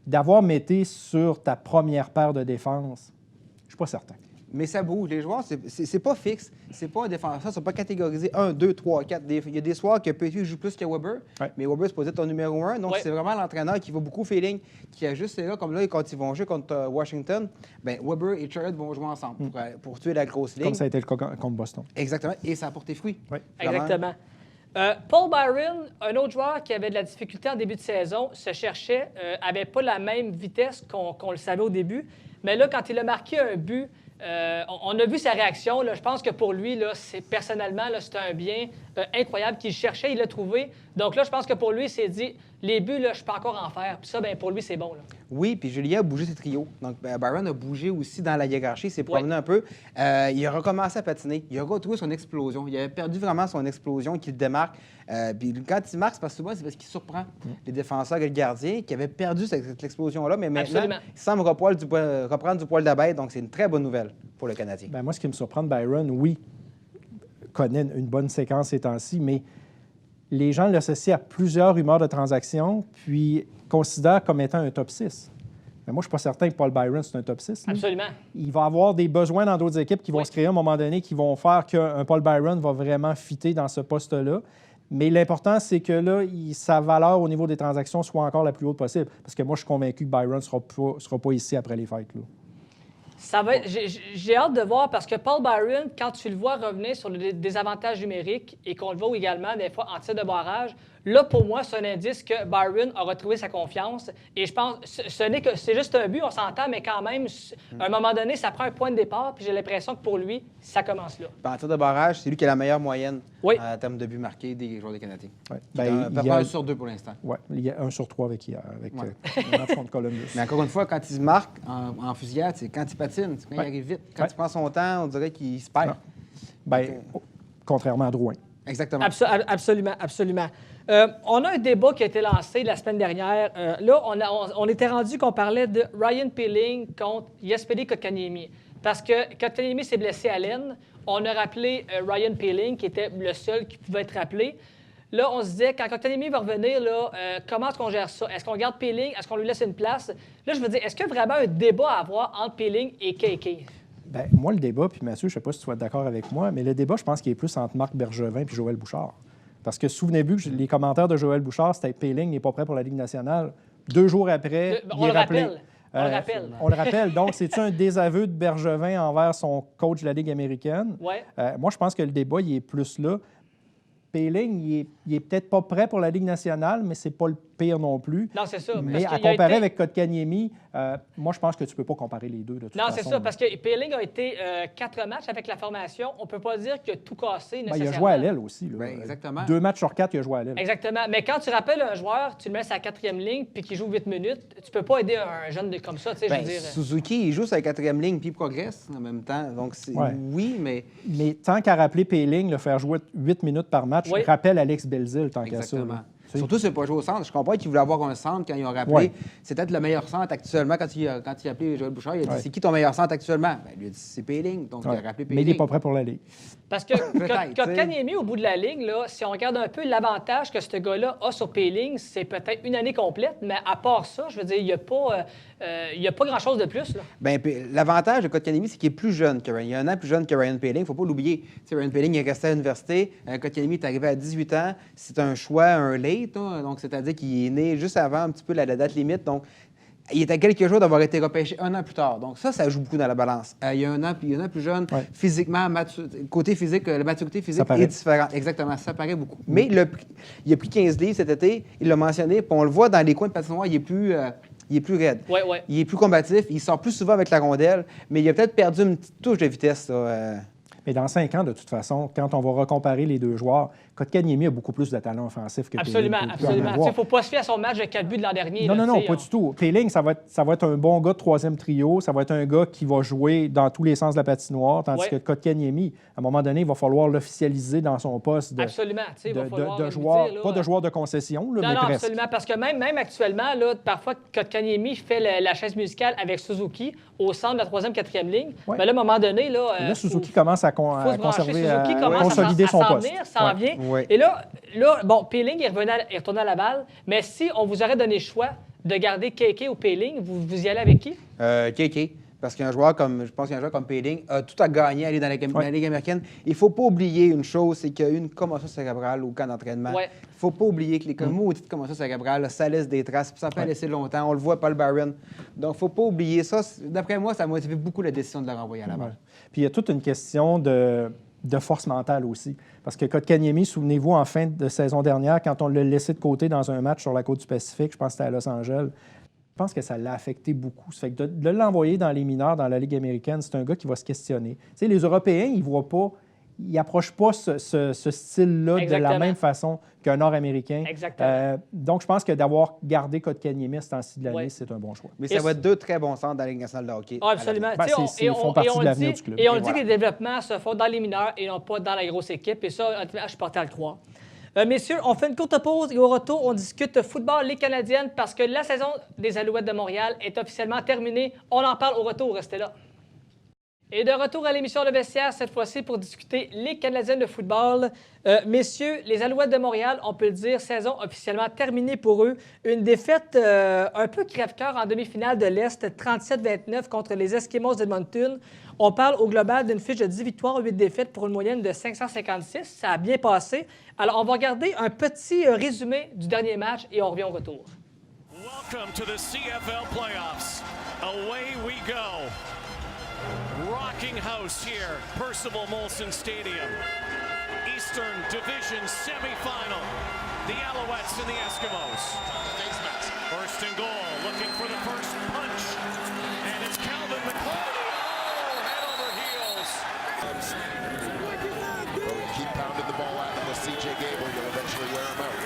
d'avoir Mété sur ta première paire de défense, je ne suis pas certain. Mais ça bouge. Les joueurs, c'est pas fixe. C'est pas un défenseur. Ils sont pas catégorisés 1, 2, 3, 4. Il y a des soirs que Petrie joue plus que Weber, mais Weber, c'est posé ton numéro 1. Donc, c'est vraiment l'entraîneur qui va beaucoup feeling, qui ajuste là. Comme là, quand ils vont jouer contre Washington, bien, Weber et Chariot vont jouer ensemble pour tuer la grosse ligne. Comme ça a été le cas contre Boston. Exactement. Et ça a porté fruit. Oui. Exactement. Paul Byron, un autre joueur qui avait de la difficulté en début de saison, se cherchait, n'avait pas la même vitesse qu'on le savait au début. Mais là, quand il a marqué un but, on a vu sa réaction. Là, je pense que pour lui, là, personnellement, c'était un bien incroyable qu'il cherchait, il l'a trouvé. Donc là, je pense que pour lui, il s'est dit, les buts, là, je peux encore en faire. Puis ça, ben, pour lui, c'est bon. Là. Oui, puis Julien a bougé ses trios. Donc, Byron a bougé aussi dans la hiérarchie, il s'est promené un peu. Il a recommencé à patiner. Il a retrouvé son explosion. Il avait perdu vraiment son explosion qui le démarque. Puis quand il marque, c'est parce qu'il surprend les défenseurs et le gardien qui avaient perdu cette explosion-là. Mais maintenant, il semble reprendre du poil de la bête. Donc, c'est une très bonne nouvelle pour le Canadien. Bien, moi, ce qui me surprend de Byron, oui, connaît une bonne séquence ces temps-ci, mais les gens l'associent à plusieurs rumeurs de transactions, puis considèrent comme étant un top 6. Mais moi, je ne suis pas certain que Paul Byron, c'est un top 6. Là. Absolument. Il va avoir des besoins dans d'autres équipes qui vont se créer à un moment donné, qui vont faire qu'un Paul Byron va vraiment fitter dans ce poste-là. Mais l'important, c'est que là, sa valeur au niveau des transactions soit encore la plus haute possible. Parce que moi, je suis convaincu que Byron ne sera pas ici après les fêtes. Là. J'ai hâte de voir parce que Paul Byron, quand tu le vois revenir sur le désavantage numérique et qu'on le voit également des fois en tir de barrage, là, pour moi, c'est un indice que Byron a retrouvé sa confiance. Et je pense, c'est juste un but, on s'entend, mais quand même, à un moment donné, ça prend un point de départ. Puis j'ai l'impression que pour lui, ça commence là. En tir de barrage, c'est lui qui a la meilleure moyenne en termes de buts marqués des joueurs des Canadiens. Oui. Il y a 1 sur 2 pour l'instant. Oui, il y a 1 sur 3 avec hier, avec contre Columbus. Mais encore une fois, quand il se marque en fusillade, c'est quand il patine, c'est quand il arrive vite. Quand il prend son temps, on dirait qu'il se perd. Contrairement à Drouin. Exactement. Absolument, absolument. On a un débat qui a été lancé la semaine dernière. Là, on était rendu qu'on parlait de Ryan Poehling contre Jesperi Kotkaniemi. Parce que Kotkaniemi s'est blessé à l'aine. On a rappelé Ryan Poehling, qui était le seul qui pouvait être rappelé. Là, on se disait, quand Kotkaniemi va revenir, là, comment est-ce qu'on gère ça? Est-ce qu'on garde Poehling? Est-ce qu'on lui laisse une place? Là, je veux dire, est-ce qu'il y a vraiment un débat à avoir entre Poehling et KK? Bien, moi, le débat, puis Mathieu, je ne sais pas si tu vas être d'accord avec moi, mais le débat, je pense qu'il est plus entre Marc Bergevin et Joël Bouchard. Parce que souvenez-vous que les commentaires de Joël Bouchard, c'était Péling n'est pas prêt pour la Ligue nationale. 2 jours après, il est rappelé. On le rappelle. On le rappelle. Donc, c'est-tu un désaveu de Bergevin envers son coach de la Ligue américaine? Ouais. Moi, je pense que le débat, il est plus là. Péling, il est peut-être pas prêt pour la Ligue nationale, mais c'est pas le pire non plus. Non, c'est ça. Mais à comparer avec Kotkaniemi, moi, je pense que tu peux pas comparer les deux de toute façon. Non, c'est ça, parce que Péling a été 4 matchs avec la formation. On peut pas dire qu'il a tout cassé nécessairement. Il a joué à l'aile aussi. Là. Exactement. 2 matchs sur 4, il a joué à l'aile. Exactement. Mais quand tu rappelles un joueur, tu le mets sur la 4e ligne puis qu'il joue 8 minutes, tu peux pas aider un jeune comme ça, tu sais, je veux dire. Suzuki, il joue sur la 4e ligne puis il progresse en même temps. Donc, oui, mais... Mais tant qu'à rappeler Péling, le faire jouer 8 minutes par match, rappelle Alex Belzile tant qu'à ça. Exactement. Surtout, c'est pas jouer au centre. Je comprends qu'il voulait avoir un centre quand ils ont rappelé. Ouais. C'est peut-être le meilleur centre actuellement. Quand il a appelé Joël Bouchard, il a dit c'est qui ton meilleur centre actuellement? Ben, lui a dit c'est Péling. Donc, il a rappelé Péling. Mais il n'est pas prêt pour la Ligue. Parce que Kotkaniemi, au bout de la ligne, là, si on regarde un peu l'avantage que ce gars-là a sur Péling, c'est peut-être une année complète, mais à part ça, je veux dire, il n'y a pas grand-chose de plus. Bien, l'avantage de Kotkaniemi, c'est qu'il est plus jeune que Ryan. Il est un an plus jeune que Ryan Péling. Il ne faut pas l'oublier. Ryan Péling est resté à l'université. Kotkaniemi est arrivé à 18 ans. C'est un choix, un late. Hein? Donc, c'est-à-dire qu'il est né juste avant un petit peu la date limite. Donc, il est à quelques jours d'avoir été repêché 1 an plus tard. Donc, ça joue beaucoup dans la balance. Il y a un an plus jeune. Physiquement, côté physique, la maturité physique est différente. Exactement, ça paraît beaucoup. Mais il a pris 15 livres cet été. Il l'a mentionné. Puis on le voit dans les coins de patinoire, il est plus raide. Il est plus combatif. Il sort plus souvent avec la rondelle. Mais il a peut-être perdu une petite touche de vitesse. Mais dans 5 ans, de toute façon, quand on va recomparer les deux joueurs, Kotkaniemi a beaucoup plus de talent offensif que Péling. Absolument. Il ne faut pas se fier à son match de 4 buts de l'an dernier. Non, pas du tout. Péling, ça va être un bon gars de 3e trio. Ça va être un gars qui va jouer dans tous les sens de la patinoire. Tandis que Kotkaniemi, à un moment donné, il va falloir l'officialiser dans son poste de joueur, pas de joueur de concession, mais presque. Absolument. Parce que même actuellement, là, parfois, Kotkaniemi fait la chaise musicale avec Suzuki au centre de la 3e, 4e ligne. Mais là, à un moment donné... Là, Suzuki commence à conserver, à consolider son poste. Ça en vient. Et là, bon, Péling est retourné à Laval, mais si on vous aurait donné le choix de garder Kéké ou Péling, vous y allez avec qui? Kéké. Parce qu'un joueur comme Péling a tout à gagner à aller dans la Ligue américaine. Il ne faut pas oublier une chose, c'est qu'il y a eu une commotion cérébrale au camp d'entraînement. Il ne faut pas oublier que les maudites commotions cérébrales, ça laisse des traces, puis ça peut laisser longtemps. On le voit, Paul Barron. Donc, il ne faut pas oublier ça. D'après moi, ça a motivé beaucoup la décision de le renvoyer à Laval. Puis il y a toute une question de force mentale aussi. Parce que Kotkaniemi, souvenez-vous, en fin de saison dernière, quand on l'a laissé de côté dans un match sur la côte du Pacifique, je pense que c'était à Los Angeles, je pense que ça l'a affecté beaucoup. Ça fait que de l'envoyer dans les mineurs, dans la Ligue américaine, c'est un gars qui va se questionner. Tu sais, les Européens, ils voient pas, ils n'approchent pas ce style-là de la même façon qu'un Nord-Américain. Donc, je pense que d'avoir gardé Kotkaniemi à ce temps-ci de l'année, c'est un bon choix. Mais ça va être 2 très bons centres dans la Ligue nationale de hockey. Absolument. Ils font partie de l'avenir du club. Et on dit que les développements se font dans les mineurs et non pas dans la grosse équipe. Et ça, je suis porté à le croire. Messieurs, on fait une courte pause et au retour, on discute football Ligue canadienne parce que la saison des Alouettes de Montréal est officiellement terminée. On en parle au retour, restez là. Et de retour à l'émission Le Vestiaire, cette fois-ci pour discuter Ligue canadienne de football. Messieurs, les Alouettes de Montréal, on peut le dire, saison officiellement terminée pour eux. Une défaite un peu crève-cœur en demi-finale de l'Est, 37-29 contre les Eskimos d'Edmonton. On parle au global d'une fiche de 10 victoires, 8 défaites pour une moyenne de 556. Ça a bien passé. Alors, on va regarder un petit résumé du dernier match et on revient au retour. Welcome to the CFL playoffs. Away we go. Rocking house here, Percival Molson Stadium. Eastern Division semifinal. The Alouettes and the Eskimos. First and goal, looking for the first punch. And it's Calvin McCarty. Oh, head over heels. Keep pounding the ball out with C.J. Gable. You'll eventually wear him out.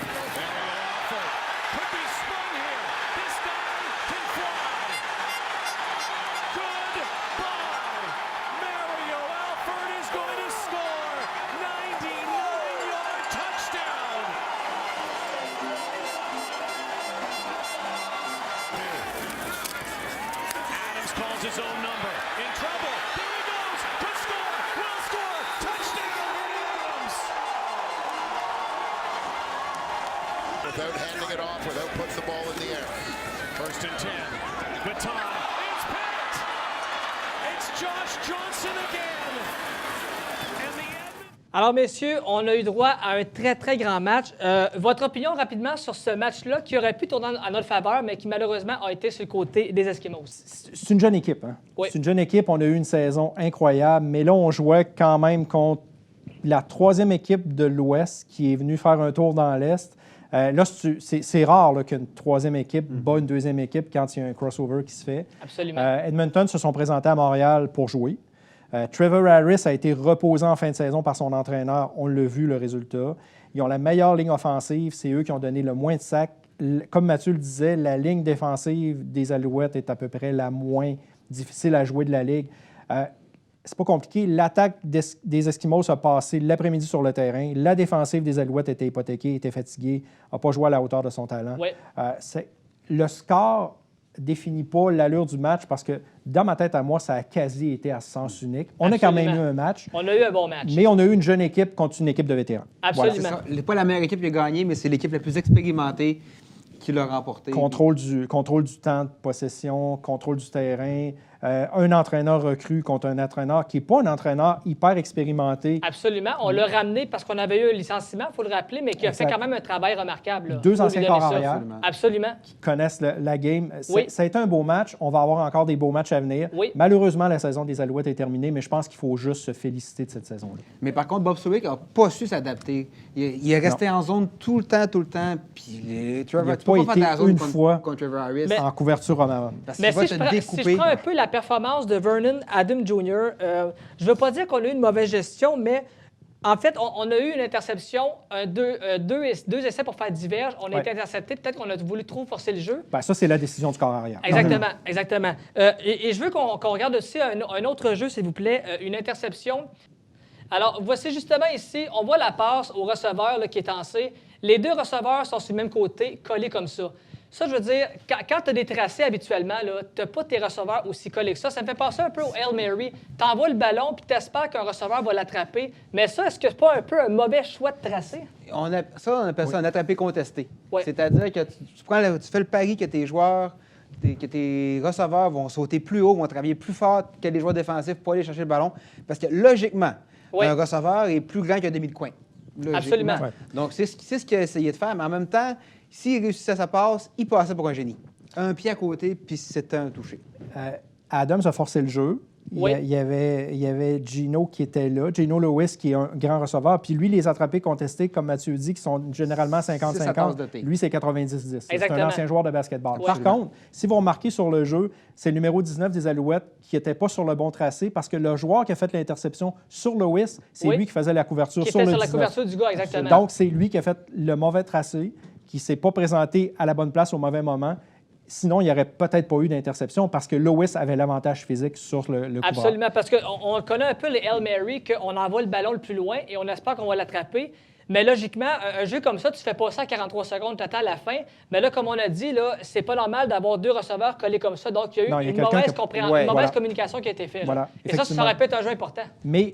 Could be sprung here. This guy can fly. Goodbye. Mario Alford is going to score. 99-yard touchdown. Adams calls his own number. In trouble. There he goes. Could score. Will score. Touchdown, Adams. Without handing it off, without putting the ball in the air. First and 10. Baton. It's picked. It's Josh Johnson again. Alors, messieurs, on a eu droit à un très, très grand match. Votre opinion rapidement sur ce match-là qui aurait pu tourner en notre faveur, mais qui malheureusement a été sur le côté des Eskimos? C'est une jeune équipe. Hein? Oui. C'est une jeune équipe. On a eu une saison incroyable, mais là, on jouait quand même contre la troisième équipe de l'Ouest qui est venue faire un tour dans l'Est. Là, c'est rare là, qu'une troisième équipe bat une deuxième équipe quand il y a un crossover qui se fait. Absolument. Edmonton se sont présentés à Montréal pour jouer. Trevor Harris a été reposé en fin de saison par son entraîneur. On l'a vu, le résultat. Ils ont la meilleure ligne offensive. C'est eux qui ont donné le moins de sacs. Comme Mathieu le disait, la ligne défensive des Alouettes est à peu près la moins difficile à jouer de la Ligue. C'est pas compliqué. L'attaque des Eskimos a passé l'après-midi sur le terrain. La défensive des Alouettes était hypothéquée, était fatiguée, n'a pas joué à la hauteur de son talent. Oui. Le score définit pas l'allure du match parce que, dans ma tête à moi, ça a quasi été à sens unique. On a quand même eu un match. On a eu un bon match. Mais on a eu une jeune équipe contre une équipe de vétérans. Absolument. Voilà, c'est pas la meilleure équipe qui a gagné, mais c'est l'équipe la plus expérimentée qui l'a remporté. Contrôle du temps de possession, contrôle du terrain, un entraîneur recru contre un entraîneur qui n'est pas un entraîneur hyper expérimenté. Absolument. On l'a ramené parce qu'on avait eu un licenciement, il faut le rappeler, mais qui a fait quand même un travail remarquable. Là. Deux anciens corps arrière. Absolument. Qui connaissent la game. Oui. Ça a été un beau match. On va avoir encore des beaux matchs à venir. Oui. Malheureusement, la saison des Alouettes est terminée, mais je pense qu'il faut juste se féliciter de cette saison-là. Mais par contre, Bob Sulik n'a pas su s'adapter. Il est resté en zone tout le temps. Puis Trevor, il n'a tu peux pas faire de la été zone une contre- fois contre Trevor Harris. Mais- en couverture en Parce Mais qu'il va si te je découper. prends un peu la performance de Vernon Adam Jr., je ne veux pas dire qu'on a eu une mauvaise gestion, mais en fait, on a eu une interception, deux essais pour faire diverge. On a Ouais. été intercepté. Peut-être qu'on a voulu trop forcer le jeu. Ben, ça, c'est la décision du corps arrière. Exactement, exactement. Et je veux qu'on regarde aussi un autre jeu, s'il vous plaît, une interception. Alors, voici justement ici, on voit la passe au receveur là, qui est en C. Les deux receveurs sont sur le même côté, collés comme ça. Ça, je veux dire, quand tu as des tracés habituellement, tu n'as pas tes receveurs aussi collés que ça. Ça me fait penser un peu au Hail Mary. Tu envoies le ballon puis tu espères qu'un receveur va l'attraper. Mais ça, est-ce que c'est pas un peu un mauvais choix de tracé? On appelle ça un attrapé contesté. Oui. C'est-à-dire que tu fais le pari que tes joueurs, que tes receveurs vont sauter plus haut, vont travailler plus fort que les joueurs défensifs pour aller chercher le ballon. Parce que logiquement, Oui. un receveur est plus grand qu'un demi-coin. Logiquement. Absolument. Ouais. Donc, c'est ce qu'il a essayé de faire. Mais en même temps, s'il réussissait sa passe, il passait pour un génie. Un pied à côté, puis c'était un touché. Adams a forcé le jeu. Oui. Il y avait Gino qui était là, Gino Lewis qui est un grand receveur. Puis lui, les attrapés contestés, comme Mathieu dit, qui sont généralement C'est sa tasse 50-50. de thé. Lui, c'est 90-10. C'est Exactement. un ancien joueur de basketball. Oui. Par contre, si vous remarquez sur le jeu, c'est le numéro 19 des Alouettes qui n'était pas sur le bon tracé parce que le joueur qui a fait l'interception sur Lewis, c'est Oui. lui qui faisait la couverture Qui sur était le sur la 19. couverture du gars, exactement. Donc, c'est lui qui a fait le mauvais tracé, qui ne s'est pas présenté à la bonne place au mauvais moment. Sinon, il n'y aurait peut-être pas eu d'interception parce que Lewis avait l'avantage physique sur le couvreur. Absolument, parce qu'on connaît un peu les Hail Mary, qu'on envoie le ballon le plus loin et on espère qu'on va l'attraper. Mais logiquement, un jeu comme ça, tu fais pas ça à 43 secondes total à la fin. Mais là, comme on a dit, là, c'est pas normal d'avoir deux receveurs collés comme ça. Donc, il y a eu Non, il y a une quelqu'un mauvaise, qui a- compréhension, Ouais, une mauvaise voilà. communication qui a été faite. là. Voilà, Et ça effectivement. aurait pu être un jeu important. Mais,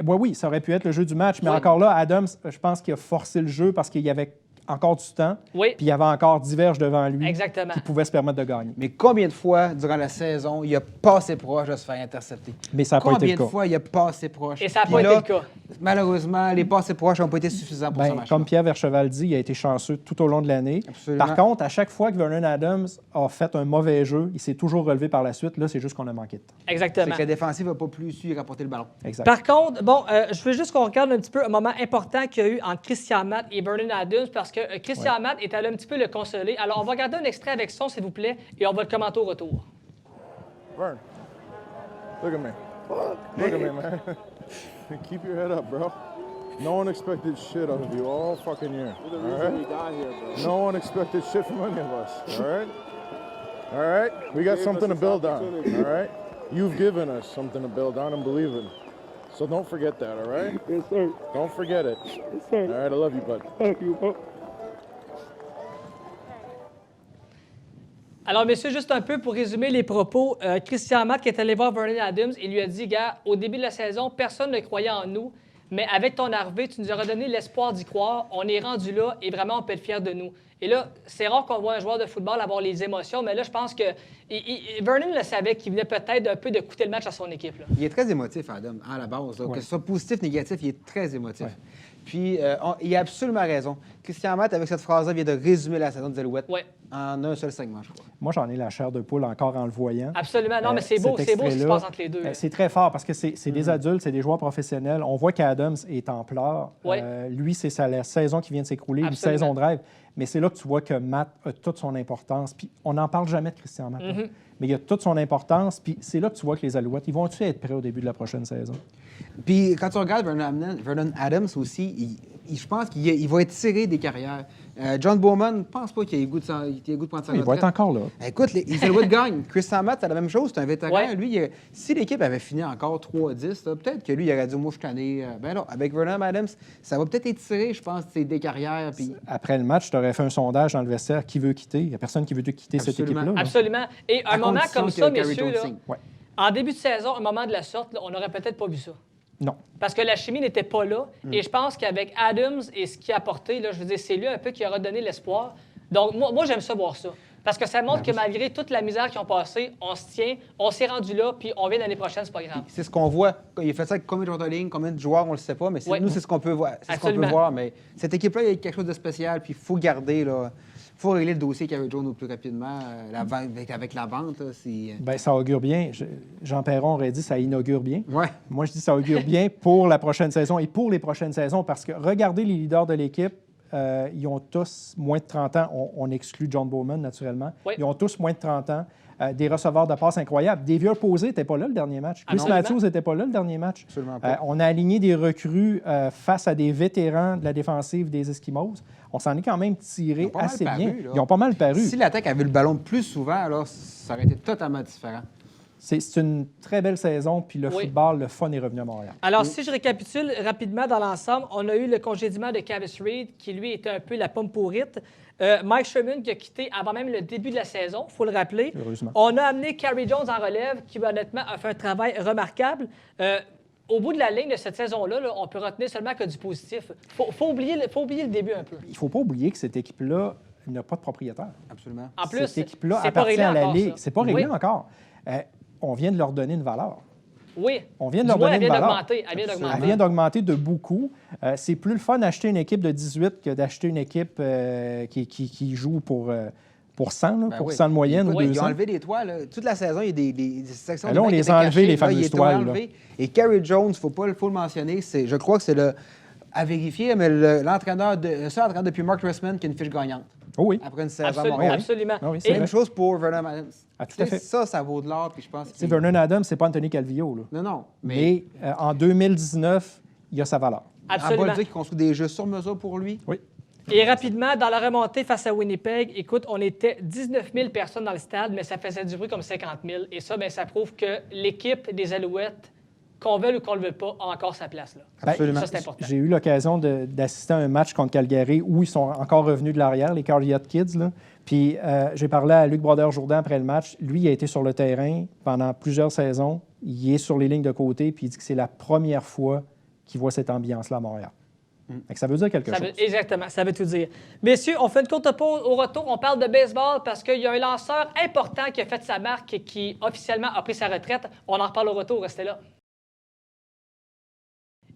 oui, ça aurait pu être le jeu du match. Mais Oui. encore là, Adams, je pense qu'il a forcé le jeu parce qu'il y avait encore du temps. Oui. Puis il y avait encore diverges devant lui Exactement. qui pouvaient se permettre de gagner. Mais combien de fois, durant la saison, il a passé proche de se faire intercepter? Mais ça n'a pas été Combien le de cas. fois il a passé proche? Et ça n'a Puis pas là, été le cas. Malheureusement, les passés proches n'ont pas été suffisants pour ce match. Comme Pierre Vercheval dit, il a été chanceux tout au long de l'année. Absolument. Par contre, à chaque fois que Vernon Adams a fait un mauvais jeu, il s'est toujours relevé par la suite. Là, c'est juste qu'on a manqué de temps. C'est Exactement. que la défensive n'a pas plus su rapporter le ballon. Exact. Par contre, bon, je veux juste qu'on regarde un petit peu un moment important qu'il y a eu entre Christian Matt et Vernon Adams parce que Christian Matt est allé un petit peu le consoler. Alors, on va regarder un extrait avec son, s'il vous plaît, et on va le commenter au retour. Vern, look at me. Look at me, man. Keep your head up, bro. No one expected shit out of you all fucking year. All right? No one expected shit from any of us. All right? All right? We got something to build on. All right? You've given us something to build on and believe in. So don't forget that, all right? Yes, sir. Don't forget it. Yes, sir. All right, I love you, bud. Thank you, bud. Alors, messieurs, juste un peu pour résumer les propos, Christian Matt qui est allé voir Vernon Adams, il lui a dit, gars, au début de la saison, personne ne croyait en nous, Mais avec ton arrivée, tu nous as redonné l'espoir d'y croire. On est rendu là et vraiment, on peut être fiers de nous. Et là, c'est rare qu'on voit un joueur de football avoir les émotions, mais là, je pense que Vernon le savait qu'il venait peut-être un peu de coûter le match à son équipe. Là. Il est très émotif, Adam, à la base. Que ce soit positif, négatif, il est très émotif. Ouais. Puis, il a absolument raison. Christian Matt, avec cette phrase-là, vient de résumer la saison des Alouettes en un seul segment, je crois. Moi, j'en ai la chair de poule encore en le voyant. Absolument. Non, mais c'est beau ce qui se passe entre les deux. C'est très fort parce que c'est des adultes, c'est des joueurs professionnels. On voit qu'Adams est en pleurs. Lui, c'est la saison qui vient de s'écrouler, une saison de rêve. Mais c'est là que tu vois que Matt a toute son importance. Puis on n'en parle jamais de Christian Matt. Mais il a toute son importance. Puis c'est là que tu vois que les Alouettes, ils vont-tu être prêts au début de la prochaine saison? Puis quand tu regardes Vernon Adams aussi, je pense qu'il va étirer des carrières. John Bowman, je ne pense pas qu'il ait le goût de prendre sa retraite. Il va être encore là. Écoute, les Alouettes gagnent. Christian Matt, c'est la même chose. C'est un vétéran. Lui, si l'équipe avait fini encore 3-10, peut-être que lui, il aurait dit, moi, je suis ben non, avec Vernon Adams, ça va peut-être étirer, je pense, des carrières. Puis... Après le match, tu aurais fait un sondage dans le vestiaire. Qui veut quitter? Il n'y a personne qui veut quitter cette équipe-là. Absolument. Et un moment comme ça, messieurs, là, en début de saison, un moment de la sorte, là, on n'aurait peut-être pas vu ça. Non. Parce que la chimie n'était pas là. Et je pense qu'avec Adams et ce qu'il a apporté, là, je veux dire, c'est lui un peu qui a redonné l'espoir. Donc, moi j'aime ça voir ça. Parce que ça montre que malgré toute la misère qu'ils ont passée, on se tient, on s'est rendu là, puis on vient l'année prochaine, c'est pas grave. C'est ce qu'on voit. Il a fait ça avec combien de joueurs de ligne, combien de joueurs, on le sait pas, mais nous, c'est ce qu'on peut voir. C'est ce qu'on peut voir. Mais cette équipe-là, il y a quelque chose de spécial, puis il faut garder, là. Il faut régler le dossier Carey Jones au plus rapidement. Avec la vente, bien, ça augure bien. Jean Perron aurait dit ça inaugure bien. Ouais. Moi, je dis ça augure bien pour la prochaine saison et pour les prochaines saisons parce que regardez les leaders de l'équipe. Ils ont tous moins de 30 ans. On exclut John Bowman, naturellement. Oui. Ils ont tous moins de 30 ans. Des receveurs de passe incroyables. Davier Posey n'était pas là le dernier match. Chris Matthews n'était pas là le dernier match. Absolument pas. On a aligné des recrues face à des vétérans de la défensive des Esquimaux. On s'en est quand même tiré assez bien. Ils ont pas mal paru. Si l'attaque avait le ballon plus souvent, alors ça aurait été totalement différent. C'est une très belle saison, puis le football, le fun est revenu à Montréal. Alors, si je récapitule rapidement dans l'ensemble, on a eu le congédiement de Cavis Reed, qui lui était un peu la pomme pourrite. Mike Sherman qui a quitté avant même le début de la saison, il faut le rappeler. Heureusement. On a amené Carey Jones en relève, qui honnêtement a fait un travail remarquable. Au bout de la ligne de cette saison-là, on peut retenir seulement que du positif. Faut oublier le début un peu. Il ne faut pas oublier que cette équipe-là n'a pas de propriétaire. Absolument. En plus, cette équipe-là appartient à la Ligue. C'est pas réglé encore. On vient de leur donner une valeur. Oui. On vient de leur donner une valeur. Elle vient d'augmenter de beaucoup. C'est plus le fun d'acheter une équipe de 18 que d'acheter une équipe qui joue pour 100, pour 100 de moyenne ou 200. Ils ont enlevé des toiles. Toute la saison, il y a des sections là, on les a enlevées, les fameuses toiles. Et Carey Jones, il faut le mentionner, je crois que c'est à vérifier, mais l'entraîneur depuis Mark Trestman qui a une fiche gagnante. Oui. Après une saison à Montréal. Absolument. C'est la même chose pour Vernon Adams. Tout à fait. Ça vaut de l'or, puis je pense... Vernon Adams, c'est pas Anthony Calvillo. Là. Non. Mais en 2019, il a sa valeur. Absolument. On va dire qu'il construit des jeux sur mesure pour lui. Oui. Et rapidement, dans la remontée face à Winnipeg, écoute, on était 19 000 personnes dans le stade, mais ça faisait du bruit comme 50 000. Et ça, ça prouve que l'équipe des Alouettes, qu'on veuille ou qu'on ne le veuille pas, a encore sa place. Là. Absolument. Ça, c'est important. J'ai eu l'occasion d'assister à un match contre Calgary où ils sont encore revenus de l'arrière, les Carliot Kids. Là. Puis j'ai parlé à Luc Brodeur-Jourdan après le match. Lui, il a été sur le terrain pendant plusieurs saisons. Il est sur les lignes de côté, puis il dit que c'est la première fois qu'il voit cette ambiance-là à Montréal. Ça veut dire quelque chose. Exactement, ça veut tout dire. Messieurs, on fait une courte pause. Au retour, on parle de baseball parce qu'il y a un lanceur important qui a fait sa marque et qui officiellement a pris sa retraite. On en reparle au retour, restez là.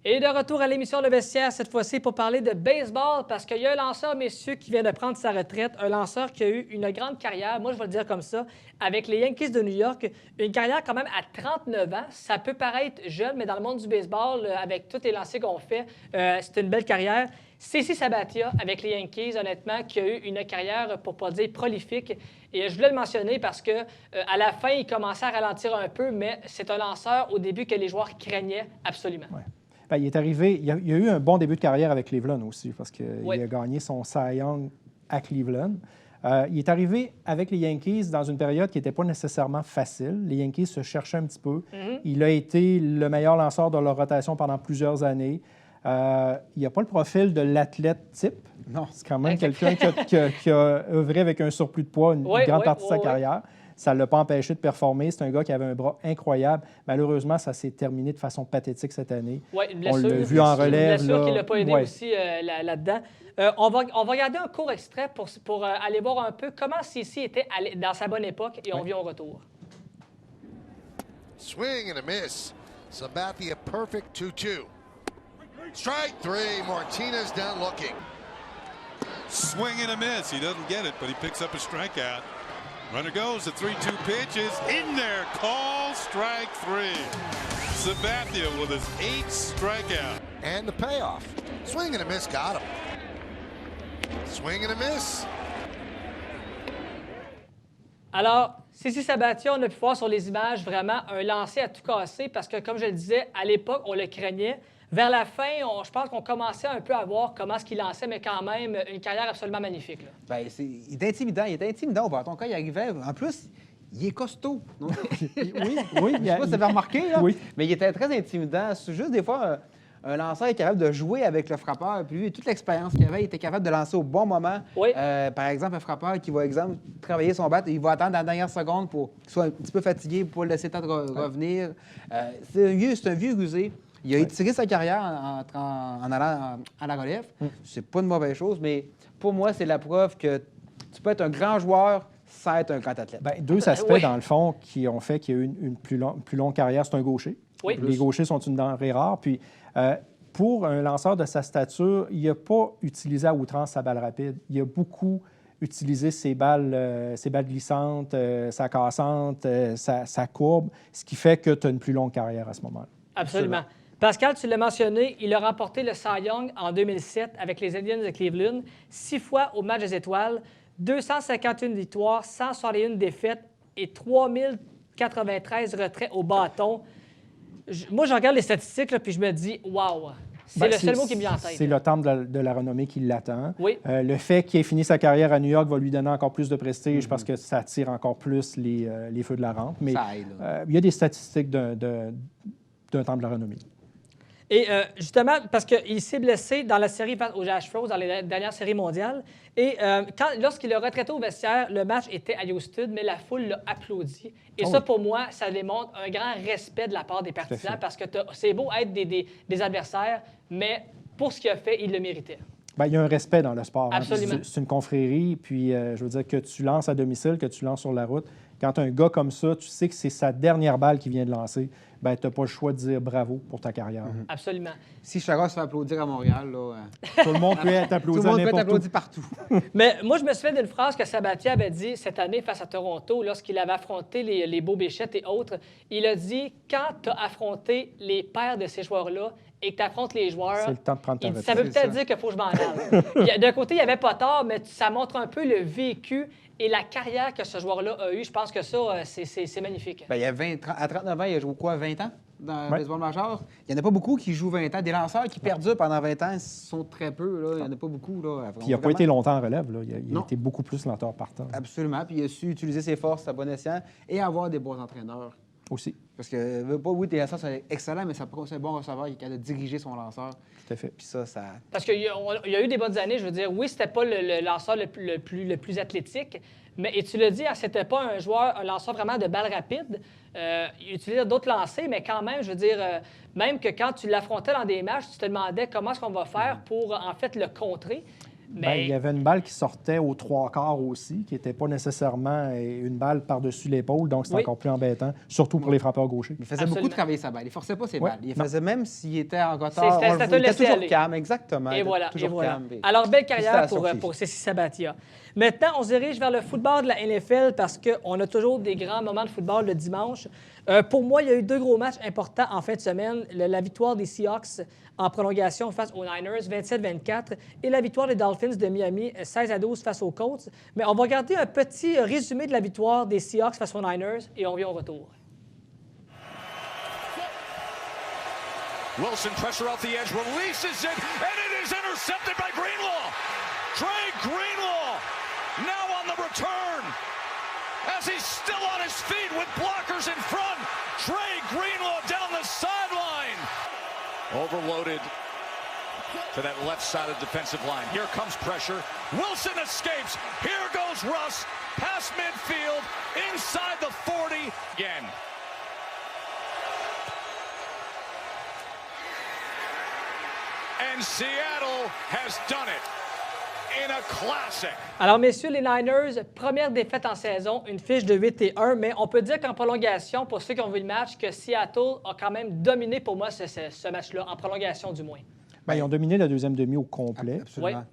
Et de retour à l'émission Le Vestiaire, cette fois-ci pour parler de baseball, parce qu'il y a un lanceur, messieurs, qui vient de prendre sa retraite, un lanceur qui a eu une grande carrière, moi je vais le dire comme ça, avec les Yankees de New York, une carrière quand même à 39 ans. Ça peut paraître jeune, mais dans le monde du baseball, avec tous les lancers qu'on fait, c'est une belle carrière. CC Sabathia, avec les Yankees, honnêtement, qui a eu une carrière, pour ne pas dire prolifique. Et je voulais le mentionner parce que à la fin, il commençait à ralentir un peu, mais c'est un lanceur au début que les joueurs craignaient absolument. Ouais. Bien, il est arrivé, il a eu un bon début de carrière avec Cleveland aussi, parce qu'il a gagné son Cy Young à Cleveland. Il est arrivé avec les Yankees dans une période qui n'était pas nécessairement facile. Les Yankees se cherchaient un petit peu. Il a été le meilleur lanceur de leur rotation pendant plusieurs années. Il n'a pas le profil de l'athlète type. Non. C'est quand même quelqu'un qui a œuvré avec un surplus de poids une grande partie de sa carrière. Ça ne l'a pas empêché de performer. C'est un gars qui avait un bras incroyable. Malheureusement, ça s'est terminé de façon pathétique cette année. Oui, une blessure. On l'a vu en relève. Une blessure là. qui ne l'a pas aidé Ouais. aussi là-dedans. On va regarder un court extrait pour aller voir un peu comment CC était dans sa bonne époque et on vient au retour. Swing and a miss. Sabathia perfect 2-2. Strike 3. Martinez down looking. Swing and a miss. He doesn't get it, but he picks up a strikeout. Runner goes. The 3-2 pitch is in there. Call strike 3. Sabathia with his 8th strikeout. And the payoff. Swing and a miss got him. Swing and a miss. Alors, CC Sabathia, on a pu voir sur les images vraiment un lancer à tout casser parce que, comme je le disais, à l'époque, on le craignait. Vers la fin, je pense qu'on commençait un peu à voir comment est-ce qu'il lançait, mais quand même, une carrière absolument magnifique. Là. Ben, il est intimidant au bâton. Quand il arrivait, en plus, il est costaud. Oui. Je ne sais pas si vous avez remarqué, là, mais il était très intimidant. C'est juste des fois, un lanceur est capable de jouer avec le frappeur. Puis lui, toute l'expérience qu'il avait, il était capable de lancer au bon moment. Oui. Par exemple, un frappeur qui va, travailler son bat, il va attendre la dernière seconde pour qu'il soit un petit peu fatigué, pour le laisser le temps de revenir. C'est un vieux rusé. Il a étiré sa carrière en allant à la relève. C'est pas une mauvaise chose, mais pour moi, c'est la preuve que tu peux être un grand joueur sans être un grand athlète. Bien, deux aspects, dans le fond, qui ont fait qu'il y a eu une plus longue carrière. C'est un gaucher. Oui. Les gauchers sont une denrée rare. Puis, pour un lanceur de sa stature, il n'a pas utilisé à outrance sa balle rapide. Il a beaucoup utilisé ses balles glissantes, sa cassante, sa courbe, ce qui fait que tu as une plus longue carrière à ce moment-là. Absolument. Pascal, tu l'as mentionné, il a remporté le Cy Young en 2007 avec les Indians de Cleveland, 6 fois au match des étoiles, 251 victoires, 161 défaites et 3093 retraits au bâton. Moi, je regarde les statistiques là, puis je me dis « wow ». C'est le seul mot qui me vient en tête. C'est le temple de la renommée qui l'attend. Oui. Le fait qu'il ait fini sa carrière à New York va lui donner encore plus de prestige parce que ça attire encore plus les feux de la rampe. Mais il y a des statistiques d'un temple de la renommée. Et justement, parce qu'il s'est blessé dans la série face aux Astros, dans les dernières séries mondiales. Et lorsqu'il a retraité au vestiaire, le match était à Houston, mais la foule l'a applaudi. Et ça, pour moi, ça démontre un grand respect de la part des partisans parce que c'est beau être des adversaires, mais pour ce qu'il a fait, il le méritait. Bien, il y a un respect dans le sport. Absolument. C'est une confrérie, puis je veux dire que tu lances à domicile, que tu lances sur la route. Quand un gars comme ça, tu sais que c'est sa dernière balle qu'il vient de lancer, bien, tu n'as pas le choix de dire bravo pour ta carrière. Absolument. Si Chara se fait applaudir à Montréal, là, tout le monde peut être applaudi. Tout le monde peut être applaudi partout. Mais moi, je me souviens d'une phrase que Sabathia avait dit cette année face à Toronto, lorsqu'il avait affronté les Beau Bichette et autres. Il a dit, quand tu as affronté les pairs de ces joueurs-là et que tu affrontes les joueurs, c'est le temps de prendre ta retraite. Ça veut peut-être dire qu'il faut que je m'en aille. D'un côté, il n'y avait pas tort, mais ça montre un peu le vécu et la carrière que ce joueur-là a eue. Je pense que ça, c'est magnifique. Bien, il y a à 39 ans, il a joué quoi, 20 ans dans le baseball majeur? Il n'y en a pas beaucoup qui jouent 20 ans. Des lanceurs qui perdurent pendant 20 ans sont très peu. Là. Il n'y en a pas beaucoup. Là. Puis il n'a pas été longtemps en relève. Là. Il a été beaucoup plus lenteur partant. Absolument. Puis il a su utiliser ses forces à bon escient et avoir des bons entraîneurs. Aussi. Parce que, oui, tes lanceurs sont excellents, mais ça prend aussi un bon receveur qui est capable de diriger son lanceur. Tout à fait. Puis ça... Parce qu'il y a eu des bonnes années, je veux dire. Oui, c'était pas le lanceur le plus athlétique, mais et tu l'as dit, c'était pas un lanceur vraiment de balle rapide. Il utilisait d'autres lancers, mais quand même, je veux dire, même que quand tu l'affrontais dans des matchs, tu te demandais comment est-ce qu'on va faire pour, en fait, le contrer. Mais... Bien, il y avait une balle qui sortait aux 3/4 aussi, qui n'était pas nécessairement une balle par-dessus l'épaule, donc c'est encore plus embêtant, surtout pour les frappeurs gauchers. Il faisait beaucoup travailler sa balle. Il ne forçait pas ses balles. Il faisait même s'il était en retard. C'était il était toujours calme, exactement. Et voilà. Calme. Alors, belle carrière pour CC Sabathia. Maintenant, on se dirige vers le football de la NFL parce qu'on a toujours des grands moments de football le dimanche. Pour moi, il y a eu 2 gros matchs importants en fin de semaine. La victoire des Seahawks en prolongation face aux Niners, 27-24, et la victoire des Dolphins de Miami, 16-12 face aux Colts. Mais on va regarder un petit résumé de la victoire des Seahawks face aux Niners et on revient au retour. Wilson, pressure off the edge, releases it, and it is intercepted by Greenlaw. Trey Greenlaw now on the return. As he's still on his feet with blockers in front, Trey Greenlaw down the sideline. Overloaded to that left side of the defensive line. Here comes pressure. Wilson escapes. Here goes Russ. Past midfield. Inside the 40. Again. And Seattle has done it. In a classic. Alors, messieurs, les Niners, première défaite en saison, une fiche de 8-1, mais on peut dire qu'en prolongation, pour ceux qui ont vu le match, que Seattle a quand même dominé pour moi ce match-là, en prolongation du moins. Bien, ils ont dominé la deuxième demi au complet. Absolument.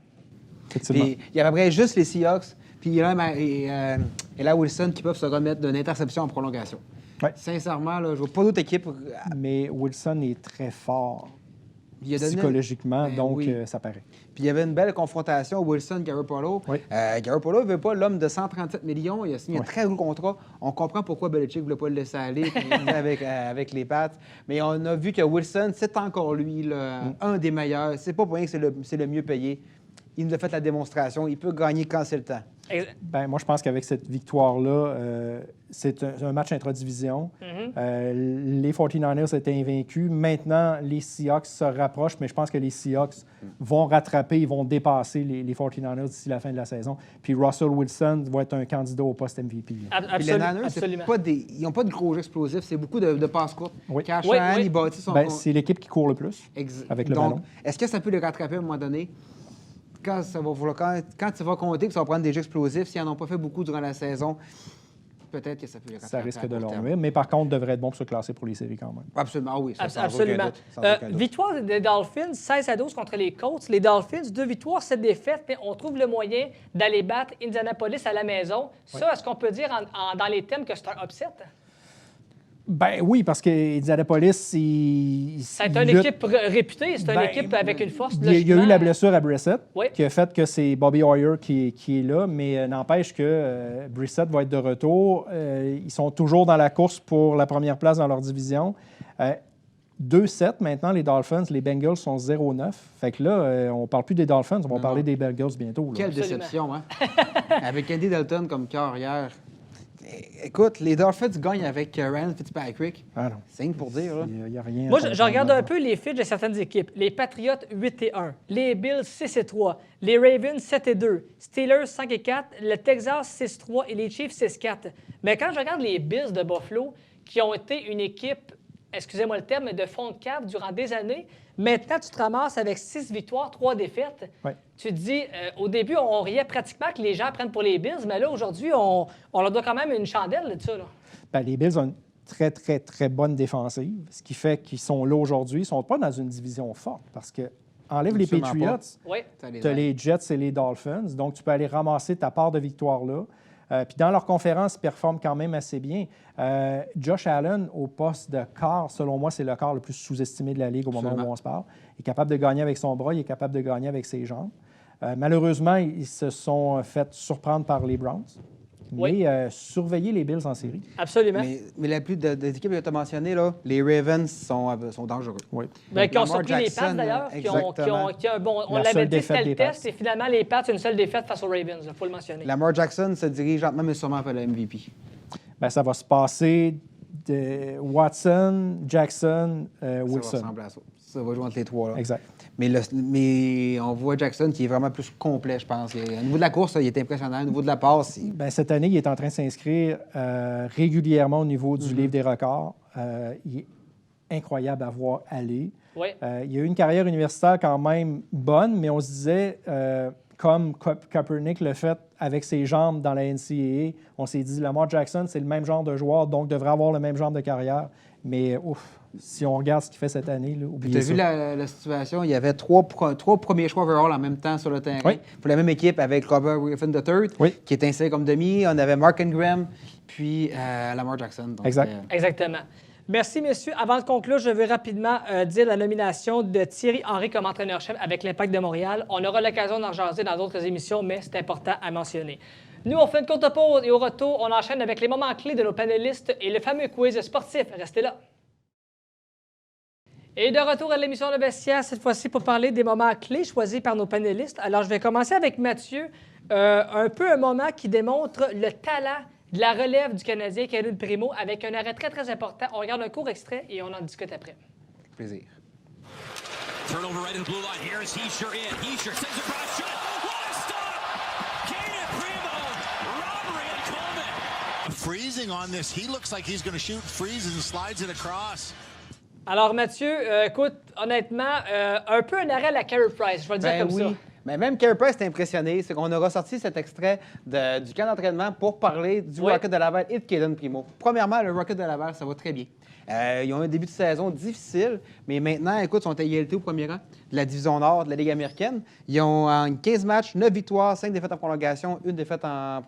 Effectivement. Puis, il y avait juste les Seahawks, puis et là Wilson qui peuvent se remettre d'une interception en prolongation. Ouais. Sincèrement, là, je ne vois pas d'autre équipe. Mais Wilson est très fort Il a donné... psychologiquement, Ben donc oui. ça paraît. Puis il y avait une belle confrontation Wilson-Garoppolo. Oui. Garoppolo ne veut pas l'homme de 137 millions. Il a signé un très gros contrat. On comprend pourquoi Belichick ne voulait pas le laisser aller avec les Pats. Mais on a vu que Wilson, c'est encore lui, un des meilleurs. C'est pas pour rien que c'est le mieux payé. Il nous a fait la démonstration. Il peut gagner quand c'est le temps. Ben, moi, je pense qu'avec cette victoire-là, c'est un match intra-division. Les 49ers étaient invaincus. Maintenant, les Seahawks se rapprochent, mais je pense que les Seahawks vont rattraper, ils vont dépasser les 49ers d'ici la fin de la saison. Puis Russell Wilson va être un candidat au poste MVP. Puis les Niners, ils n'ont pas de gros jeux explosifs. C'est beaucoup de passes courtes. Oui. Il bâtit son... C'est l'équipe qui court le plus avec le ballon. Est-ce que ça peut les rattraper à un moment donné? Quand tu vas compter que ça va prendre des jeux explosifs, s'ils n'en ont pas fait beaucoup durant la saison, peut-être que ça peut les rattraper. Ça risque de leur nuire, mais par contre, devrait être bon pour se classer pour les séries quand même. Absolument, oui. Absolument. Victoire des Dolphins, 16-12 contre les Colts. Les Dolphins, 2 victoires, 7 défaites, mais on trouve le moyen d'aller battre Indianapolis à la maison. Ça, est-ce qu'on peut dire dans les thèmes que c'est un upset? Ben oui, parce que Indianapolis, c'est une équipe réputée, c'est une équipe avec une force. Il y a eu la blessure à Brissett qui a fait que c'est Bobby Hoyer qui est là, mais n'empêche que Brissett va être de retour. Ils sont toujours dans la course pour la première place dans leur division. 2-7 maintenant, les Dolphins. Les Bengals sont 0-9. Fait que là, on ne parle plus des Dolphins, on va parler des Bengals bientôt. Là. Quelle déception, hein? Avec Andy Dalton comme carrière. Écoute, les Dolphins gagnent avec Ryan Fitzpatrick. Ah non. C'est rien pour dire. Il n'y a rien. Moi, je regarde un peu les fiches de certaines équipes. Les Patriots, 8-1. Les Bills, 6-3. Les Ravens, 7-2. Steelers, 5-4. Le Texas, 6-3. Et les Chiefs, 6-4. Mais quand je regarde les Bills de Buffalo, qui ont été une équipe, excusez-moi le terme, de fond de cave durant des années, maintenant, tu te ramasses avec 6 victoires, 3 défaites. Ouais. Tu te dis, au début, on riait pratiquement que les gens prennent pour les Bills, mais là, aujourd'hui, on leur doit quand même une chandelle de ça. Là. Ben, les Bills ont une très, très, très bonne défensive, ce qui fait qu'ils sont là aujourd'hui. Ils ne sont pas dans une division forte parce que enlève les Patriots, tu as les Jets et les Dolphins, donc tu peux aller ramasser ta part de victoire là. Puis dans leur conférence, ils performent quand même assez bien. Josh Allen, au poste de quart, selon moi, c'est le quart le plus sous-estimé de la Ligue au moment où on se parle. Il est capable de gagner avec son bras, il est capable de gagner avec ses jambes. Malheureusement, ils se sont fait surprendre par les Browns. Mais surveiller les Bills en série. Absolument. Mais la plus des équipes que tu as mentionnées, là, les Ravens sont dangereux. Oui. Qui ont surpris les Pats, d'ailleurs. On l'avait dit, c'était le test. Et finalement, les Pats, c'est une seule défaite face aux Ravens. Il faut le mentionner. Lamar Jackson se dirige lentement, mais sûrement vers le MVP. Bien, ça va se passer de Watson, Jackson, Wilson. Ça va ressembler à ça. Ça va jouer entre les trois. Là. Exact. Mais on voit Jackson qui est vraiment plus complet, je pense. Au niveau de la course, il est impressionnant. Au niveau de la passe, Bien, cette année, il est en train de s'inscrire régulièrement au niveau du livre des records. Il est incroyable à voir aller. Oui. Il a eu une carrière universitaire quand même bonne, mais on se disait, comme Kaepernick le fait avec ses jambes dans la NCAA, on s'est dit, Lamar Jackson, c'est le même genre de joueur, donc devrait avoir le même genre de carrière. Mais si on regarde ce qu'il fait cette année, oubliez ça. Tu as vu la situation? Il y avait trois premiers choix overall en même temps sur le terrain. Oui. Pour la même équipe avec Robert Griffin III, qui est inséré comme demi. On avait Mark Ingram, puis Lamar Jackson. Donc, Exactement. Merci, messieurs. Avant de conclure, je veux rapidement dire la nomination de Thierry Henry comme entraîneur-chef avec l'Impact de Montréal. On aura l'occasion d'en jaser dans d'autres émissions, mais c'est important à mentionner. Nous, on fait une courte pause et au retour, on enchaîne avec les moments clés de nos panélistes et le fameux quiz sportif. Restez là. Et de retour à l'émission Le Vestiaire, cette fois-ci pour parler des moments clés choisis par nos panélistes. Alors, je vais commencer avec Mathieu. Un peu un moment qui démontre le talent de la relève du Canadien, Khalil Primo, avec un arrêt très, très important. On regarde un court extrait et on en discute après. Plaisir. Turnover right in the blue line. Here's Heischer in. Heischer sends a cross shot. What a stop! Kaden Primo, Robbery and Coleman. Freezing on this. He looks like he's going to shoot, freezes and slides it across. Alors, Mathieu, écoute, honnêtement, un peu un arrêt à la Carey Price, je vais le dire comme ça. Mais même Carey Price est impressionné. C'est qu'on a ressorti cet extrait du camp d'entraînement pour parler du Rocket de Laval et de Kaden Primo. Premièrement, le Rocket de Laval, ça va très bien. Ils ont un début de saison difficile, mais maintenant, écoute, ils sont à égalité au premier rang de la division Nord de la Ligue américaine. Ils ont en 15 matchs, 9 victoires, 5 défaites en prolongation, une défaite en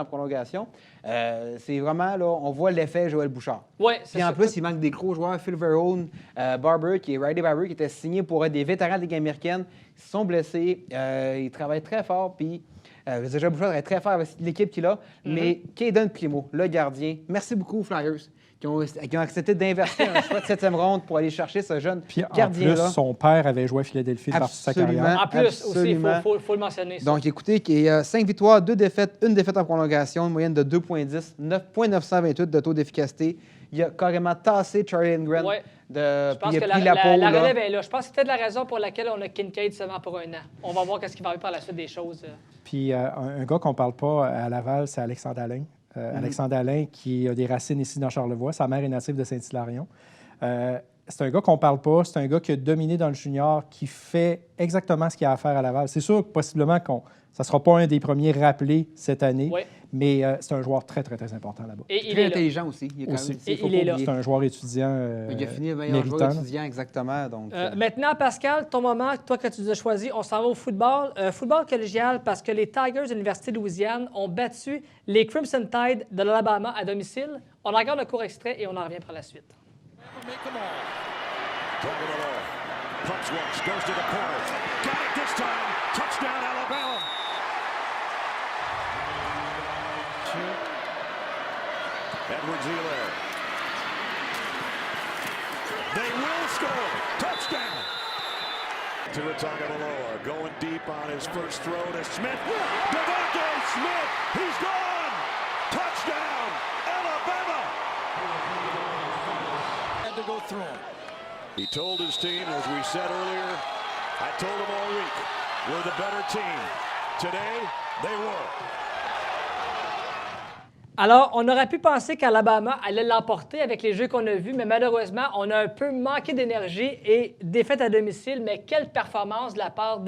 prolongation. C'est vraiment, là, on voit l'effet Joël Bouchard. Ouais, Puis en plus, il manque des gros joueurs. Phil Verone, Riley Barber, qui était signé pour être des vétérans de la Ligue américaine. Ils se sont blessés. Ils travaillent très fort, puis... Joël Bouchard est très fort avec l'équipe qu'il a. Mais Kaden Primo, le gardien, merci beaucoup aux Flyers qui ont accepté d'inverser un choix de 7e ronde pour aller chercher ce jeune gardien-là. En plus, son père avait joué à Philadelphie par sa carrière. En plus, aussi, il faut le mentionner. Ça. Donc, écoutez, il y a 5 victoires, 2 défaites, une défaite en prolongation, une moyenne de 2,10, 9,928 de taux d'efficacité. Il a carrément tassé Charlie Lindgren. Ouais. Je pense que la relève est là. Je pense que c'était de la raison pour laquelle on a Kincaid seulement pour 1 an. On va voir ce qui va arriver par la suite des choses. Puis un gars qu'on ne parle pas à Laval, c'est Alexandre Alain. Alexandre Alain, qui a des racines ici dans Charlevoix. Sa mère est native de Saint-Hilarion. C'est un gars qu'on ne parle pas. C'est un gars qui a dominé dans le junior, qui fait exactement ce qu'il a à faire à Laval. C'est sûr que possiblement ça ne sera pas un des premiers rappelés cette année, mais c'est un joueur très, très, très important là-bas. Et très intelligent aussi. Il est là. C'est un joueur étudiant il a fini le meilleur joueur étudiant, exactement. Donc, maintenant, Pascal, ton moment, toi que tu as choisi, on s'en va au football. Football collégial, parce que les Tigers de l'Université de Louisiane ont battu les Crimson Tide de l'Alabama à domicile. On regarde le court extrait et on en revient par la suite. Punch once, goes to the corner. Got it this time. Touchdown, Alabama. Edwards-Helaire. They will score. Touchdown. To Tagovailoa, going deep on his first throw to Smith. Devontae Smith, he's gone. Touchdown, Alabama. Had to go through him. He told his team, as we said earlier, I told them all week, we're the better team. Today, they were. Alors, on aurait pu penser qu'Alabama allait l'emporter avec les jeux qu'on a vus, mais malheureusement, on a un peu manqué d'énergie et défaite à domicile. Mais quelle performance de la part,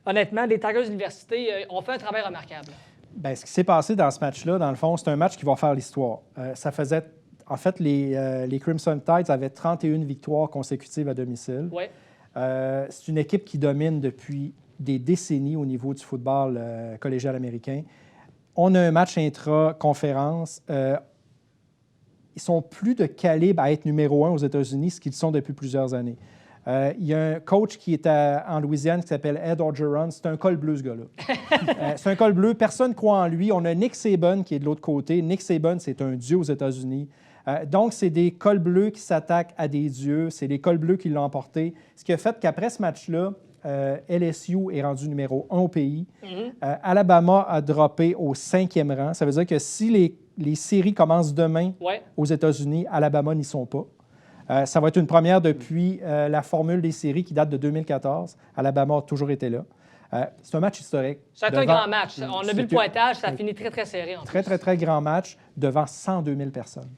honnêtement, des Tigers de l'Université. Ont fait un travail remarquable. Bien, ce qui s'est passé dans ce match-là, dans le fond, c'est un match qui va faire l'histoire. Ça faisait... En fait, les Crimson Tides avaient 31 victoires consécutives à domicile. Ouais. C'est une équipe qui domine depuis des décennies au niveau du football collégial américain. On a un match intra-conférence. Ils sont plus de calibre à être numéro 1 aux États-Unis, ce qu'ils sont depuis plusieurs années. Il y a un coach qui est en Louisiane qui s'appelle Ed Orgeron. C'est un col bleu, ce gars-là. C'est un col bleu. Personne ne croit en lui. On a Nick Saban qui est de l'autre côté. Nick Saban, c'est un dieu aux États-Unis. Donc, c'est des cols bleus qui s'attaquent à des dieux. C'est les cols bleus qui l'ont emporté. Ce qui a fait qu'après ce match-là, LSU est rendu numéro 1 au pays. Alabama a droppé au 5e rang. Ça veut dire que si les séries commencent demain aux États-Unis, Alabama n'y sont pas. Ça va être une première depuis la formule des séries qui date de 2014. Alabama a toujours été là. C'est un match historique. C'est un grand match. On a vu le pointage, ça a fini très, très serré. Très, très, très grand match devant 102 000 personnes.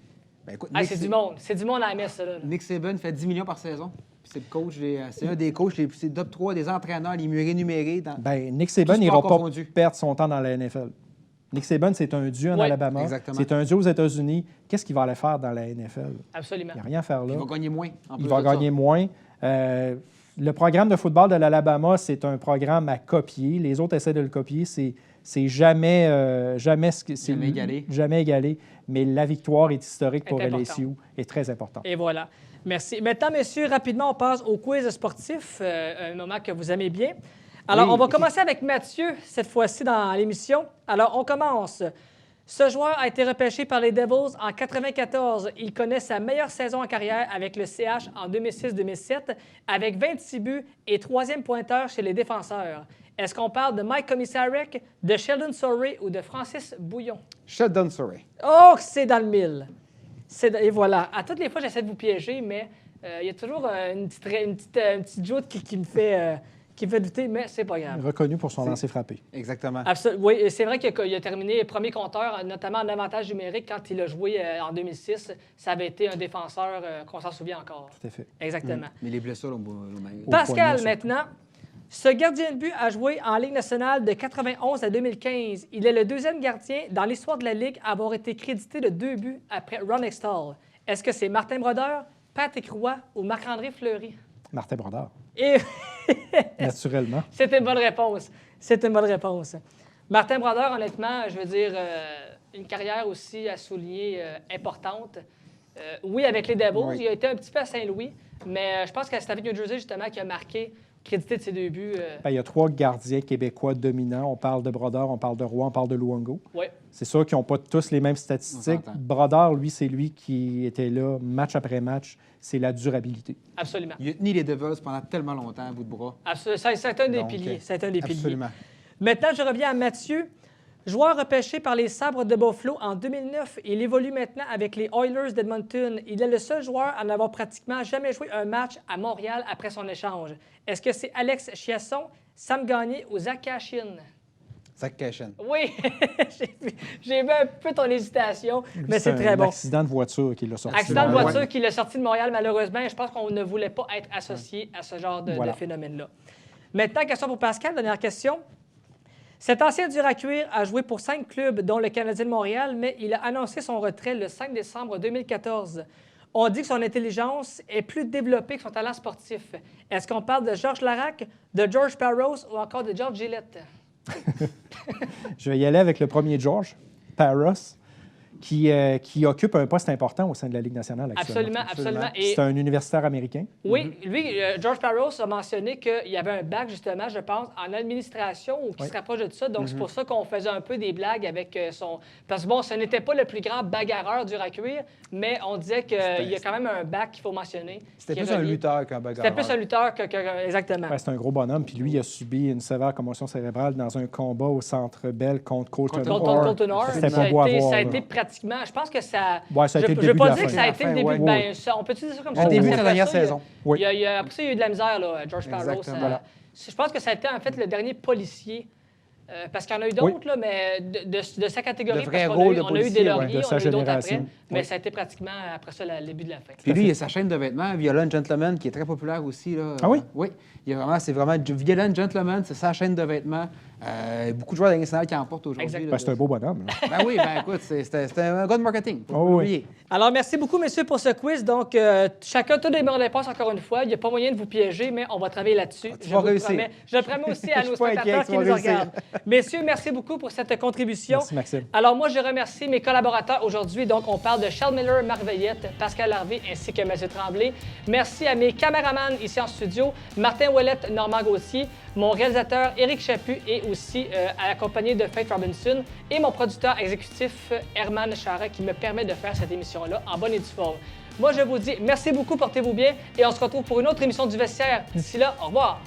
Ben, écoute, c'est du monde. C'est du monde à la messe, ça. Là. Nick Saban fait 10 millions par saison. C'est le coach, c'est un des coachs, c'est le top 3 des entraîneurs les mieux rémunérés. Nick Saban n'ira pas perdre son temps dans la NFL. Nick Saban, c'est un dieu en Alabama. C'est un dieu aux États-Unis. Qu'est-ce qu'il va aller faire dans la NFL? Absolument. Il n'y a rien à faire là. Il va gagner moins. Il va gagner moins. Le programme de football de l'Alabama, c'est un programme à copier. Les autres essaient de le copier. C'est jamais égalé. Mais la victoire est historique pour LSU et très importante. Et voilà. Merci. Maintenant, messieurs, rapidement, on passe au quiz sportif, un moment que vous aimez bien. Alors, on va commencer avec Mathieu, cette fois-ci, dans l'émission. Alors, on commence. Ce joueur a été repêché par les Devils en 1994. Il connaît sa meilleure saison en carrière avec le CH en 2006-2007, avec 26 buts et 3e pointeur chez les défenseurs. Est-ce qu'on parle de Mike Komisarek, de Sheldon Surrey ou de Francis Bouillon? Sheldon Surrey. Oh, c'est dans le mille. Et voilà. À toutes les fois, j'essaie de vous piéger, mais Il y a toujours une petite joute qui me fait douter, mais c'est pas grave. Reconnu pour son lancer frappé. Exactement. Oui, c'est vrai qu'il a terminé premier compteur, notamment en avantage numérique quand il a joué en 2006. Ça avait été un défenseur qu'on s'en souvient encore. Tout à fait. Exactement. Mais les blessures l'ont Pascal, maintenant. Ce gardien de but a joué en Ligue nationale de 91 à 2015. Il est le deuxième gardien dans l'histoire de la Ligue à avoir été crédité de 2 buts après Ron Extall. Est-ce que c'est Martin Brodeur, Patrick Roy ou Marc-André Fleury? Martin Brodeur. Et... Naturellement. C'est une bonne réponse. C'est une bonne réponse. Martin Brodeur, honnêtement, je veux dire, une carrière aussi à souligner importante. Oui, avec les Devils, il a été un petit peu à Saint-Louis, mais je pense que c'est avec New Jersey, justement, qui a marqué, crédité de ses 2 buts. Il y a 3 gardiens québécois dominants. On parle de Brodeur, on parle de Roy, on parle de Luongo. Oui. C'est sûr qu'ils n'ont pas tous les mêmes statistiques. Brodeur, lui, c'est lui qui était là match après match. C'est la durabilité. Absolument. Il a tenu les Devils pendant tellement longtemps à bout de bras. Absolument. C'est un des piliers. C'est un des piliers. Absolument. Maintenant, je reviens à Mathieu. Joueur repêché par les Sabres de Buffalo en 2009, il évolue maintenant avec les Oilers d'Edmonton. Il est le seul joueur à n'avoir pratiquement jamais joué un match à Montréal après son échange. Est-ce que c'est Alex Chiasson, Sam Gagné ou Zach Cashin? Zach Cashin. Oui, j'ai vu un peu ton hésitation, mais c'est très bon. C'est un accident de voiture qui l'a sorti. Accident de voiture qui l'a sorti de Montréal, malheureusement. Je pense qu'on ne voulait pas être associé à ce genre de phénomène-là. Maintenant, question pour Pascal, dernière question. Cet ancien dur à cuire a joué pour 5 clubs, dont le Canadien de Montréal, mais il a annoncé son retrait le 5 décembre 2014. On dit que son intelligence est plus développée que son talent sportif. Est-ce qu'on parle de Georges Laraque, de George Parros ou encore de George Gillette? Je vais y aller avec le premier George, Parros, qui occupe un poste important au sein de la Ligue nationale actuellement. Absolument. C'est un universitaire américain. Oui, lui, George Parros a mentionné qu'il y avait un bac, justement, je pense, en administration ou qui se rapproche de ça. Donc, c'est pour ça qu'on faisait un peu des blagues avec son... Parce que, bon, ce n'était pas le plus grand bagarreur dur à cuire, mais on disait qu'il y a quand même un bac qu'il faut mentionner. C'était plus un lutteur qu'un bagarreur. C'était plus un lutteur que exactement. Ouais, c'est un gros bonhomme. Puis lui, il a subi une sévère commotion cérébrale dans un combat au Centre Bell contre Colton Orr. C'était pas beau à voir. Ça a été pratiquement... Je pense que ça... ça a été je ne veux pas dire que ça a été le début... On peut dire ça comme ça? Le début de la dernière saison. Après ça, il y a eu de la misère, là, George Parros. Je pense que ça a été, en fait, le dernier policier. Parce qu'il y en a eu d'autres, là, mais de sa catégorie. Le vrai parce rôle de on a eu des lauriers, on a eu d'autres après. Mais ça a été pratiquement, après ça, le début de la fin. Puis lui, il a sa chaîne de vêtements, Violent Gentleman, qui est très populaire aussi. Là. Ah oui? Oui. C'est vraiment Violent Gentleman, c'est sa chaîne de vêtements. Beaucoup de joueurs nationaux qui en portent aujourd'hui. C'est un beau bonhomme. Oui, écoute, c'était un gars de marketing. Oui. Alors, merci beaucoup, messieurs, pour ce quiz. Donc, chacun a des bonnes réponses, encore une fois. Il n'y a pas moyen de vous piéger, mais on va travailler là-dessus. Je le promets aussi à nos spectateurs qui nous regardent. Messieurs, merci beaucoup pour cette contribution. Merci, Maxime. Alors, moi, je remercie mes collaborateurs aujourd'hui. Donc, on parle de Charles Miller, Marc Veillette, Pascal Harvey ainsi que Mathieu Tremblay. Merci à mes caméramans ici en studio, Martin Ouellette, Normand Gauthier, mon réalisateur Éric Chaput et aussi accompagné de Faith Robinson et mon producteur exécutif Herman Charret qui me permet de faire cette émission-là en bonne et due forme. Moi, je vous dis merci beaucoup, portez-vous bien et on se retrouve pour une autre émission du Vestiaire. D'ici là, au revoir.